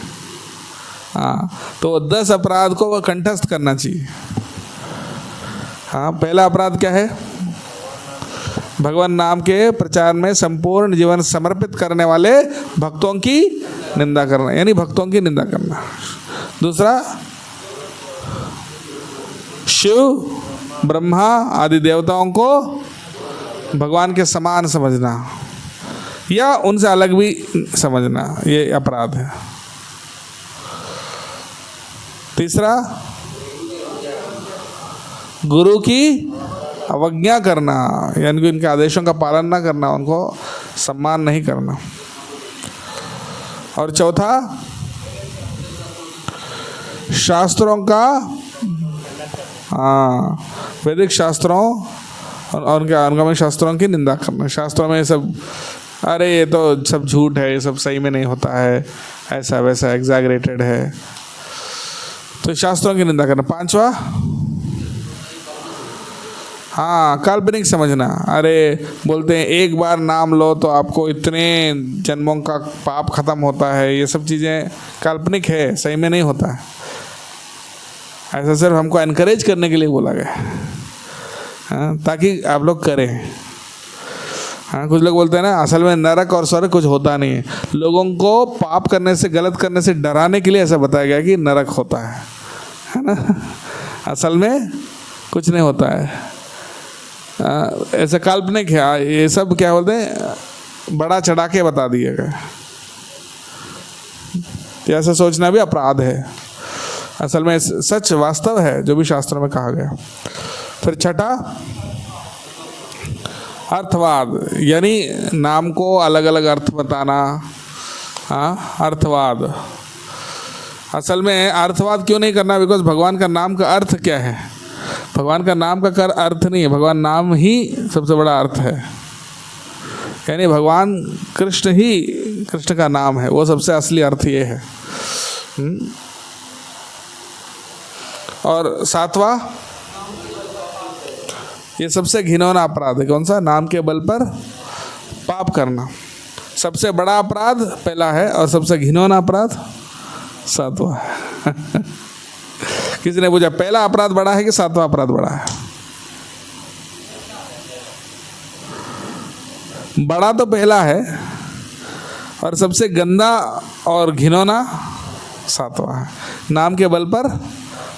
हाँ, तो 10 अपराध को वह कंठस्थ करना चाहिए। हाँ, पहला अपराध क्या है? भगवान नाम के प्रचार में संपूर्ण जीवन समर्पित करने वाले भक्तों की निंदा करना, यानी भक्तों की निंदा करना। दूसरा, शिव ब्रह्मा आदि देवताओं को भगवान के समान समझना या उनसे अलग भी समझना, ये अपराध है। तीसरा, गुरु की अवज्ञा करना, यानी कि उनके आदेशों का पालन ना करना, उनको सम्मान नहीं करना। और चौथा, शास्त्रों का, हाँ, वैदिक शास्त्रों और उनके अनुगामी शास्त्रों की निंदा करना। शास्त्रों में सब, अरे ये तो सब झूठ है, ये सब सही में नहीं होता है, ऐसा वैसा एग्जैगरेटेड है, तो शास्त्रों की निंदा करना। 5वां, हाँ, काल्पनिक समझना। अरे बोलते हैं एक बार नाम लो तो आपको इतने जन्मों का पाप खत्म होता है, ये सब चीज़ें काल्पनिक है, सही में नहीं होता है। ऐसा सिर्फ हमको एनकरेज करने के लिए बोला गया, हाँ, ताकि आप लोग करें। हाँ, कुछ लोग बोलते हैं ना असल में नरक और स्वर्ग कुछ होता नहीं है। लोगों को पाप करने से, गलत करने से डराने के लिए ऐसा बताया गया कि नरक होता है ना। असल में कुछ नहीं होता है, ऐसा काल्पनिक है। ये सब क्या बोलते हैं, बड़ा चढ़ा के बता दिया गया। ऐसा सोचना भी अपराध है। असल में सच वास्तव है जो भी शास्त्रों में कहा गया। फिर छठा, अर्थवाद, यानी नाम को अलग अलग अर्थ बताना। हाँ, अर्थवाद। असल में अर्थवाद क्यों नहीं करना? बिकॉज भगवान का नाम का अर्थ क्या है? भगवान का नाम का कर अर्थ नहीं है, भगवान नाम ही सबसे बड़ा अर्थ है। यानी भगवान कृष्ण ही कृष्ण का नाम है, वो सबसे असली अर्थ ये है। और सातवां, ये सबसे घिनौना अपराध है। कौन सा? नाम के बल पर पाप करना। सबसे बड़ा अपराध पहला है और सबसे घिनौना अपराध सातवां है। किसी ने पूछा पहला अपराध बड़ा है कि सातवां अपराध बड़ा है? बड़ा तो पहला है और सबसे गंदा और घिनौना सातवां है। नाम के बल पर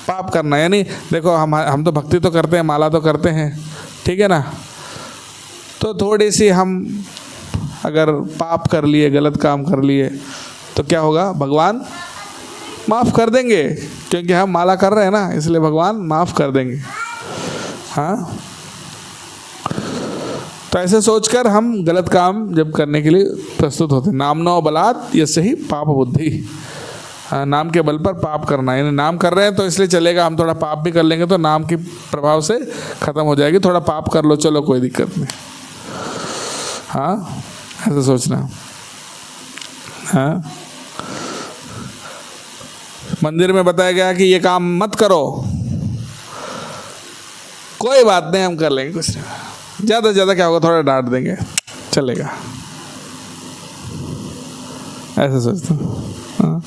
पाप करना, यानी देखो हम तो भक्ति तो करते हैं, माला तो करते हैं, ठीक है ना, तो थोड़ी सी हम अगर पाप कर लिए, गलत काम कर लिए, तो क्या होगा? भगवान माफ़ कर देंगे, क्योंकि हम माला कर रहे हैं ना, इसलिए भगवान माफ़ कर देंगे। हाँ, तो ऐसे सोचकर हम गलत काम जब करने के लिए प्रस्तुत होते हैं। नामनो बलात् यस्य ही पाप बुद्धि। नाम के बल पर पाप करना, यानी नाम कर रहे हैं तो इसलिए चलेगा, हम थोड़ा पाप भी कर लेंगे तो नाम के प्रभाव से ख़त्म हो जाएगी। थोड़ा पाप कर लो, चलो कोई दिक्कत नहीं। हाँ, ऐसा सोचना। हाँ, मंदिर में बताया गया कि ये काम मत करो, कोई बात नहीं, हम कर लेंगे, कुछ नहीं, ज़्यादा से ज़्यादा क्या होगा, थोड़ा डांट देंगे, चलेगा, ऐसा सोचता हूँ। हाँ,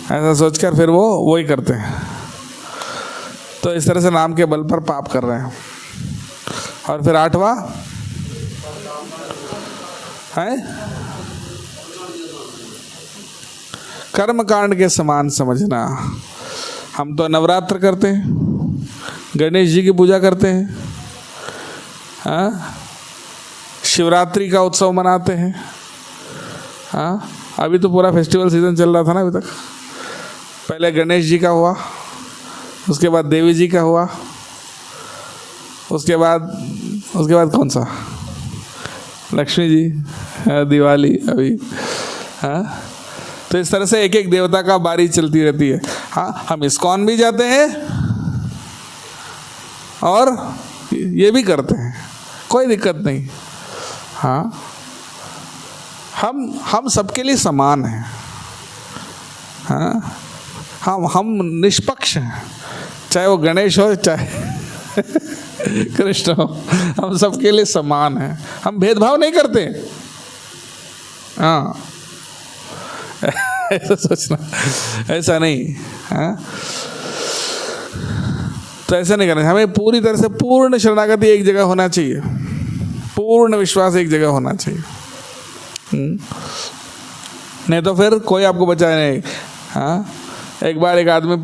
ऐसा सोचकर फिर वो वही करते हैं। तो इस तरह से नाम के बल पर पाप कर रहे हैं। और फिर आठवां है कर्म कांड के समान समझना। हम तो नवरात्र करते हैं, गणेश जी की पूजा करते हैं, हाँ, शिवरात्रि का उत्सव मनाते हैं। हाँ, अभी तो पूरा फेस्टिवल सीजन चल रहा था ना अभी तक। पहले गणेश जी का हुआ, उसके बाद देवी जी का हुआ, उसके बाद कौन सा? लक्ष्मी जी, दिवाली अभी। हाँ, तो इस तरह से एक एक देवता का बारी चलती रहती है। हाँ, हम इस्कॉन भी जाते हैं और ये भी करते हैं, कोई दिक्कत नहीं। हाँ, हम सबके लिए समान हैं। हाँ, हम निष्पक्ष हैं, चाहे वो गणेश हो चाहे कृष्ण हो, हम सबके लिए समान हैं, हम भेदभाव नहीं करते। हाँ, ऐसा सोचना, ऐसा नहीं। हाँ, तो ऐसा नहीं करना, हमें पूरी तरह से पूर्ण शरणागति एक जगह होना चाहिए, पूर्ण विश्वास एक जगह होना चाहिए। नहीं तो फिर कोई आपको बचाए नहीं। हाँ, एक बार एक आदमी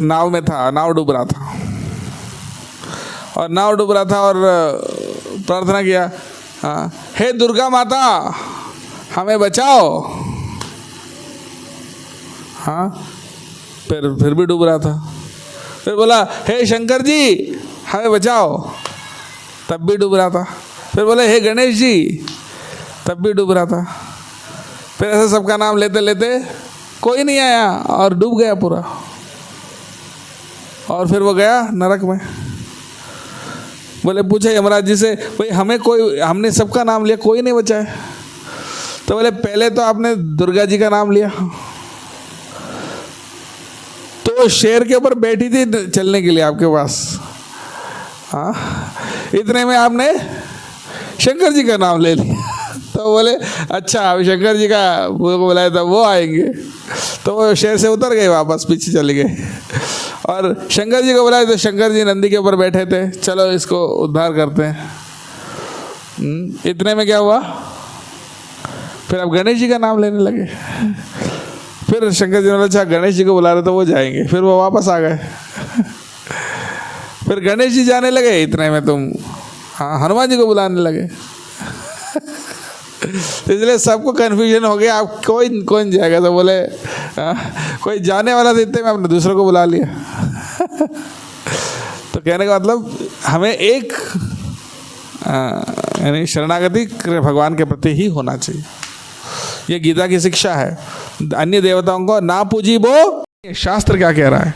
नाव में था, नाव डूब रहा था, और नाव डूब रहा था और प्रार्थना किया, हाँ, हे दुर्गा माता हमें बचाओ। हाँ, फिर भी डूब रहा था। फिर बोला हे शंकर जी हमें बचाओ, तब भी डूब रहा था। फिर बोले हे गणेश जी, तब भी डूब रहा था। फिर ऐसे सबका नाम लेते लेते कोई नहीं आया और डूब गया पूरा। और फिर वो गया नरक में। बोले पूछे यमराज जी से, भाई हमने सबका नाम लिया, कोई नहीं बचा है। तो बोले पहले तो आपने दुर्गा जी का नाम लिया, तो शेर के ऊपर बैठी थी चलने के लिए आपके पास। हाँ, इतने में आपने शंकर जी का नाम ले लिया। तो बोले अच्छा, अभी शंकर जी का वो बुलाया था, वो आएंगे। तो वो शेर से उतर गए, वापस पीछे चले गए। और शंकर जी को बुलाया तो शंकर जी नंदी के ऊपर बैठे थे, चलो इसको उद्धार करते हैं। इतने में क्या हुआ, फिर अब गणेश जी का नाम लेने लगे। फिर शंकर जी ने बोला अच्छा गणेश जी को बुला रहे तो वो जाएंगे। फिर वो वापस आ गए। फिर गणेश जी जाने लगे, इतने में तुम हनुमान जी को बुलाने लगे। इसलिए सबको कन्फ्यूजन हो गया, आप कौन जाएगा। तो बोले कोई जाने वाला था, इतने में आपने दूसरों को बुला लिया। तो कहने का मतलब हमें एक यानी शरणागति भगवान के प्रति ही होना चाहिए। ये गीता की शिक्षा है। अन्य देवताओं को ना पूजी बो, शास्त्र क्या कह रहा है,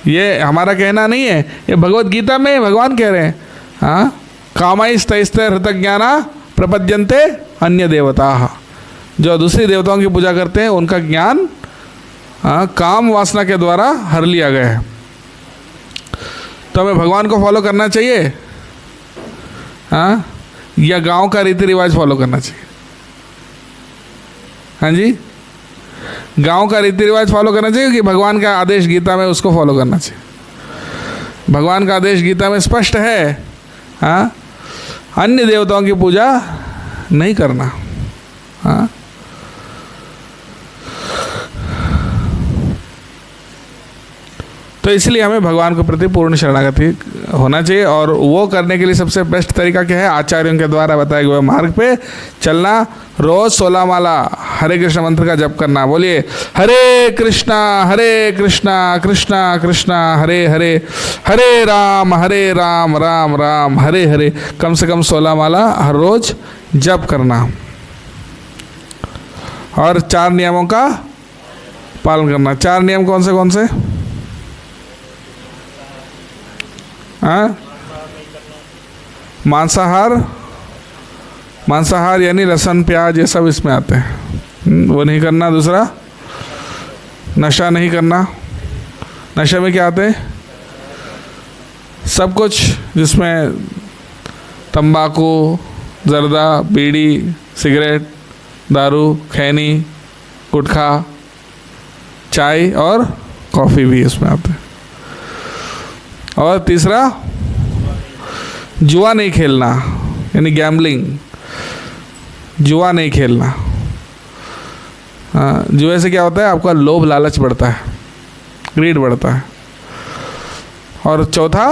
ये हमारा कहना नहीं है, ये भगवत गीता में भगवान कह रहे हैं। हाँ, कामैस्तैस्ते हृतज्ञाना प्रपद्यन्ते अन्य देवता, जो दूसरी देवताओं की पूजा करते हैं उनका ज्ञान काम वासना के द्वारा हर लिया गया है। तो हमें भगवान को फॉलो करना चाहिए या गांव का रीति रिवाज फॉलो करना चाहिए? हाँ जी, गांव का रीति रिवाज फॉलो करना चाहिए कि भगवान का आदेश गीता में उसको फॉलो करना चाहिए? भगवान का आदेश गीता में स्पष्ट है, अन्य देवताओं की पूजा नहीं करना। तो इसलिए हमें भगवान के प्रति पूर्ण शरणागति होना चाहिए, और वो करने के लिए सबसे बेस्ट तरीका क्या है? आचार्यों के द्वारा बताए हुए मार्ग पे चलना, रोज 16 माला हरे कृष्ण मंत्र का जप करना। बोलिए हरे कृष्णा कृष्णा कृष्णा हरे हरे, हरे राम राम राम हरे हरे। कम से कम 16 माला हर रोज जप करना, और 4 नियमों का पालन करना। 4 नियम कौन से? मांसाहार यानी लहसुन प्याज ये सब इसमें आते हैं, वो नहीं करना। दूसरा, नशा नहीं करना। नशे में क्या आते हैं? सब कुछ जिसमें तंबाकू, जर्दा, बीड़ी, सिगरेट, दारू, खैनी, गुटखा, चाय और कॉफ़ी भी इसमें आते हैं। और तीसरा, जुआ नहीं खेलना यानी गैम्बलिंग, जुआ नहीं खेलना। जुए से क्या होता है? आपका लोभ लालच बढ़ता है, ग्रीड बढ़ता है। और चौथा,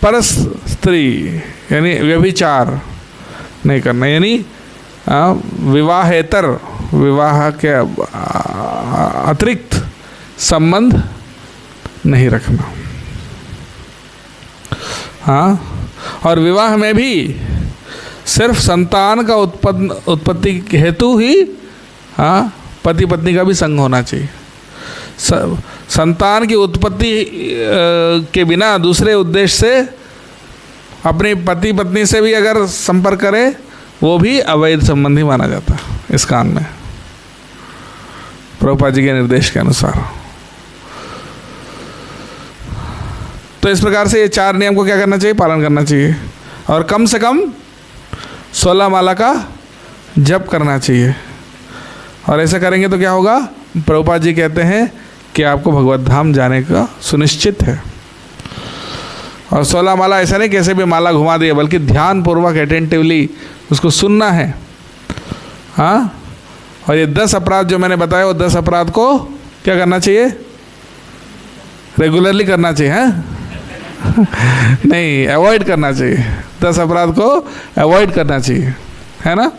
परस स्त्री यानी व्यभिचार नहीं करना, यानी विवाहेतर, विवाह के अतिरिक्त संबंध नहीं रखना। और विवाह में भी सिर्फ संतान का उत्पत्ति हेतु ही पति पत्नी का भी संग होना चाहिए। संतान की उत्पत्ति के बिना दूसरे उद्देश्य से अपनी पति पत्नी से भी अगर संपर्क करे, वो भी अवैध संबंधी माना जाता है इस कान में, प्रभुपाद जी के निर्देश के अनुसार। तो इस प्रकार से ये 4 नियम को क्या करना चाहिए? पालन करना चाहिए, और कम से कम 16 माला का जप करना चाहिए। और ऐसा करेंगे तो क्या होगा? प्रभुपाद जी कहते हैं कि आपको भगवत धाम जाने का सुनिश्चित है। और 16 माला ऐसा नहीं कैसे भी माला घुमा दिए, बल्कि ध्यान पूर्वक अटेंटिवली उसको सुनना है। और ये 10 अपराध जो मैंने बताया, वो 10 अपराध को क्या करना चाहिए? रेगुलरली करना चाहिए, नहीं, अवॉइड करना चाहिए। 10 अपराध को अवॉइड करना चाहिए, है ना?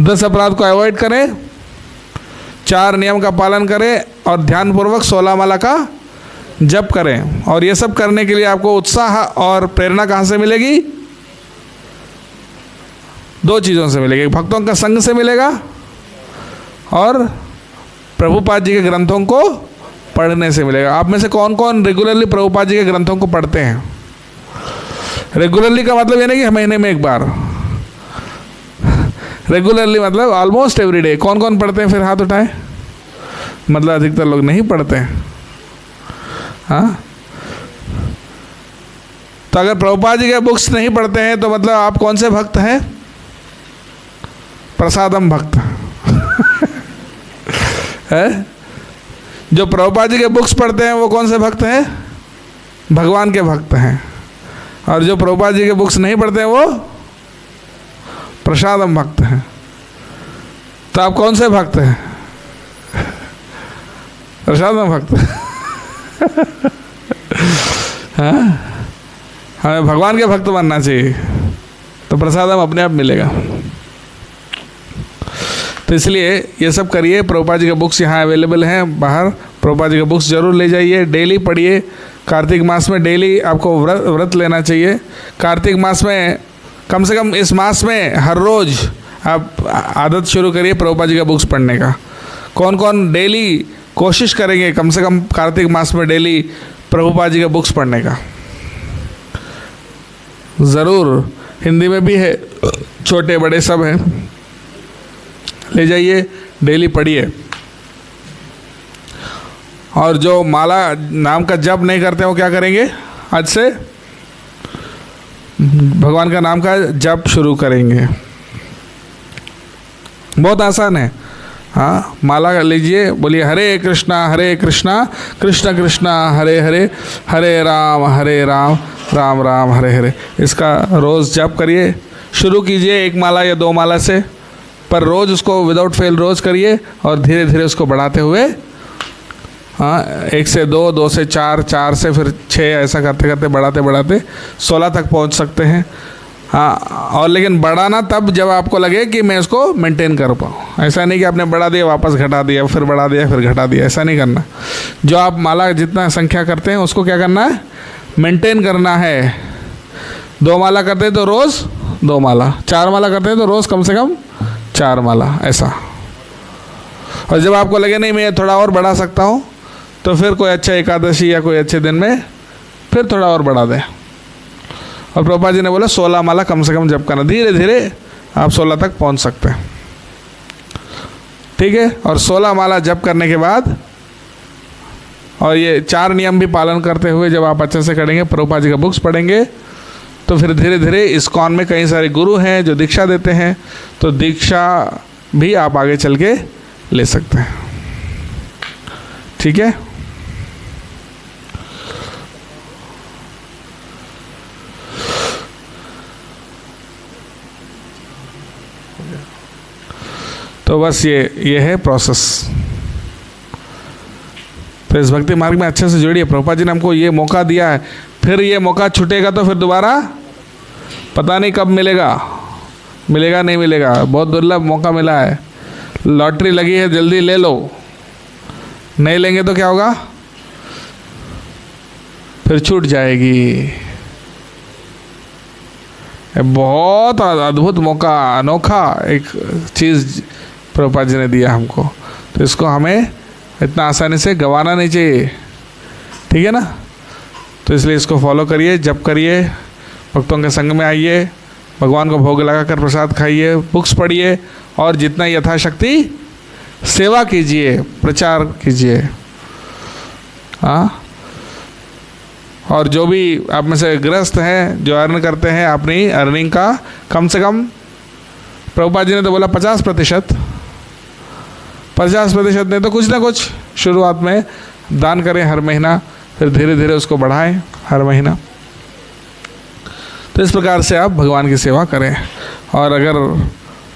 10 अपराध को अवॉइड करें, 4 नियम का पालन करें, और ध्यानपूर्वक 16 माला का जप करें। और ये सब करने के लिए आपको उत्साह और प्रेरणा कहाँ से मिलेगी? 2 चीज़ों से मिलेगी, भक्तों का संग से मिलेगा, और प्रभुपाद जी के ग्रंथों को पढ़ने से मिलेगा। आप में से कौन कौन रेगुलरली प्रभुपाद जी के ग्रंथों को पढ़ते हैं? रेगुलरली का मतलब ये नहीं कि महीने में एक बार, रेगुलरली मतलब ऑलमोस्ट एवरी डे। कौन कौन पढ़ते हैं? फिर हाथ उठाएं। मतलब अधिकतर लोग नहीं पढ़ते हैं। तो अगर प्रभुपाद जी के बुक्स नहीं पढ़ते हैं तो मतलब आप कौन से भक्त हैं? प्रसादम भक्त है। जो प्रभुपाद जी के बुक्स पढ़ते हैं वो कौन से भक्त हैं? भगवान के भक्त हैं। और जो प्रभुपाद जी के बुक्स नहीं पढ़ते हैं वो प्रसादम भक्त हैं। तो आप कौन से भक्त हैं? प्रसादम भक्त। हमें भगवान के भक्त बनना चाहिए, तो प्रसादम अपने आप मिलेगा। तो इसलिए ये सब करिए। प्रभुपाद जी के बुक्स यहाँ अवेलेबल हैं बाहर, प्रभुपाद जी के बुक्स जरूर ले जाइए, डेली पढ़िए। कार्तिक मास में डेली आपको व्रत लेना चाहिए। कार्तिक मास में कम से कम इस मास में हर रोज़ आप आदत शुरू करिए प्रभुपाद जी के बुक्स पढ़ने का। कौन कौन डेली कोशिश करेंगे कम से कम कार्तिक मास में डेली प्रभुपाद जी का बुक्स पढ़ने का? ज़रूर, हिंदी में भी है, छोटे बड़े सब हैं, ले जाइए, डेली पढ़िए। और जो माला नाम का जप नहीं करते वो क्या करेंगे? आज से भगवान का नाम का जप शुरू करेंगे। बहुत आसान है। हाँ, माला लीजिए, बोलिए हरे कृष्णा कृष्ण कृष्ण हरे हरे, हरे राम राम राम हरे हरे। इसका रोज़ जप करिए। शुरू कीजिए 1 माला या 2 माला से, पर रोज़ उसको विदाउट फेल रोज़ करिए और धीरे धीरे उसको बढ़ाते हुए, हाँ, 1 से 2, 2 से 4, 4 से फिर 6, ऐसा करते करते बढ़ाते बढ़ाते 16 तक पहुंच सकते हैं। हाँ, और लेकिन बढ़ाना तब जब आपको लगे कि मैं इसको मेंटेन कर पाऊँ। ऐसा नहीं कि आपने बढ़ा दिया वापस घटा दिया, फिर बढ़ा दिया फिर घटा दिया, ऐसा नहीं करना। जो आप माला जितना संख्या करते हैं उसको क्या करना है? मेंटेन करना है। 2 माला करते हैं तो रोज़ 2 माला, 4 माला करते हैं तो रोज़ कम से कम 4 माला, ऐसा। और जब आपको लगे नहीं मैं थोड़ा और बढ़ा सकता हूँ, तो फिर कोई अच्छा एकादशी या कोई अच्छे दिन में फिर थोड़ा और बढ़ा दें। और प्रभुपाद जी ने बोला 16 माला कम से कम जप करना, धीरे धीरे आप 16 तक पहुंच सकते हैं। ठीक है। और 16 माला जप करने के बाद, और ये 4 नियम भी पालन करते हुए जब आप अच्छे से करेंगे, प्रभुपाद जी का बुक्स पढ़ेंगे, तो फिर धीरे धीरे इस्कॉन में कई सारे गुरु हैं जो दीक्षा देते हैं, तो दीक्षा भी आप आगे चल के ले सकते हैं। ठीक है। तो बस ये है प्रोसेस। तो इस भक्ति मार्ग में अच्छे से जुड़िए। प्रभुपाद जी ने हमको ये मौका दिया है, फिर ये मौका छूटेगा तो फिर दोबारा पता नहीं कब मिलेगा, मिलेगा नहीं मिलेगा। बहुत दुर्लभ मौका मिला है, लॉटरी लगी है, जल्दी ले लो। नहीं लेंगे तो क्या होगा? फिर छूट जाएगी। बहुत अद्भुत मौका, अनोखा एक चीज़ प्रभुपाद जी ने दिया हमको, तो इसको हमें इतना आसानी से गंवाना नहीं चाहिए। ठीक है ना। तो इसलिए इसको फॉलो करिए, जप करिए, भक्तों के संग में आइए, भगवान को भोग लगाकर प्रसाद खाइए, बुक्स पढ़िए, और जितना यथाशक्ति सेवा कीजिए, प्रचार कीजिए। हाँ, और जो भी आप में से गृहस्थ हैं जो अर्न करते हैं, अपनी अर्निंग का कम से कम, प्रभुपाद जी ने तो बोला 50%, 50% नहीं तो कुछ ना कुछ शुरुआत में दान करें हर महीना, फिर धीरे धीरे उसको बढ़ाएं हर महीना। तो इस प्रकार से आप भगवान की सेवा करें। और अगर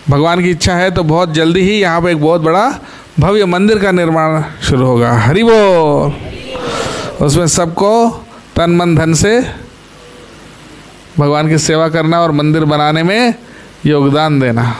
भगवान की इच्छा है तो बहुत जल्दी ही यहाँ पे एक बहुत बड़ा भव्य मंदिर का निर्माण शुरू होगा। हरि बोल। उसमें सबको तन मन धन से भगवान की सेवा करना और मंदिर बनाने में योगदान देना।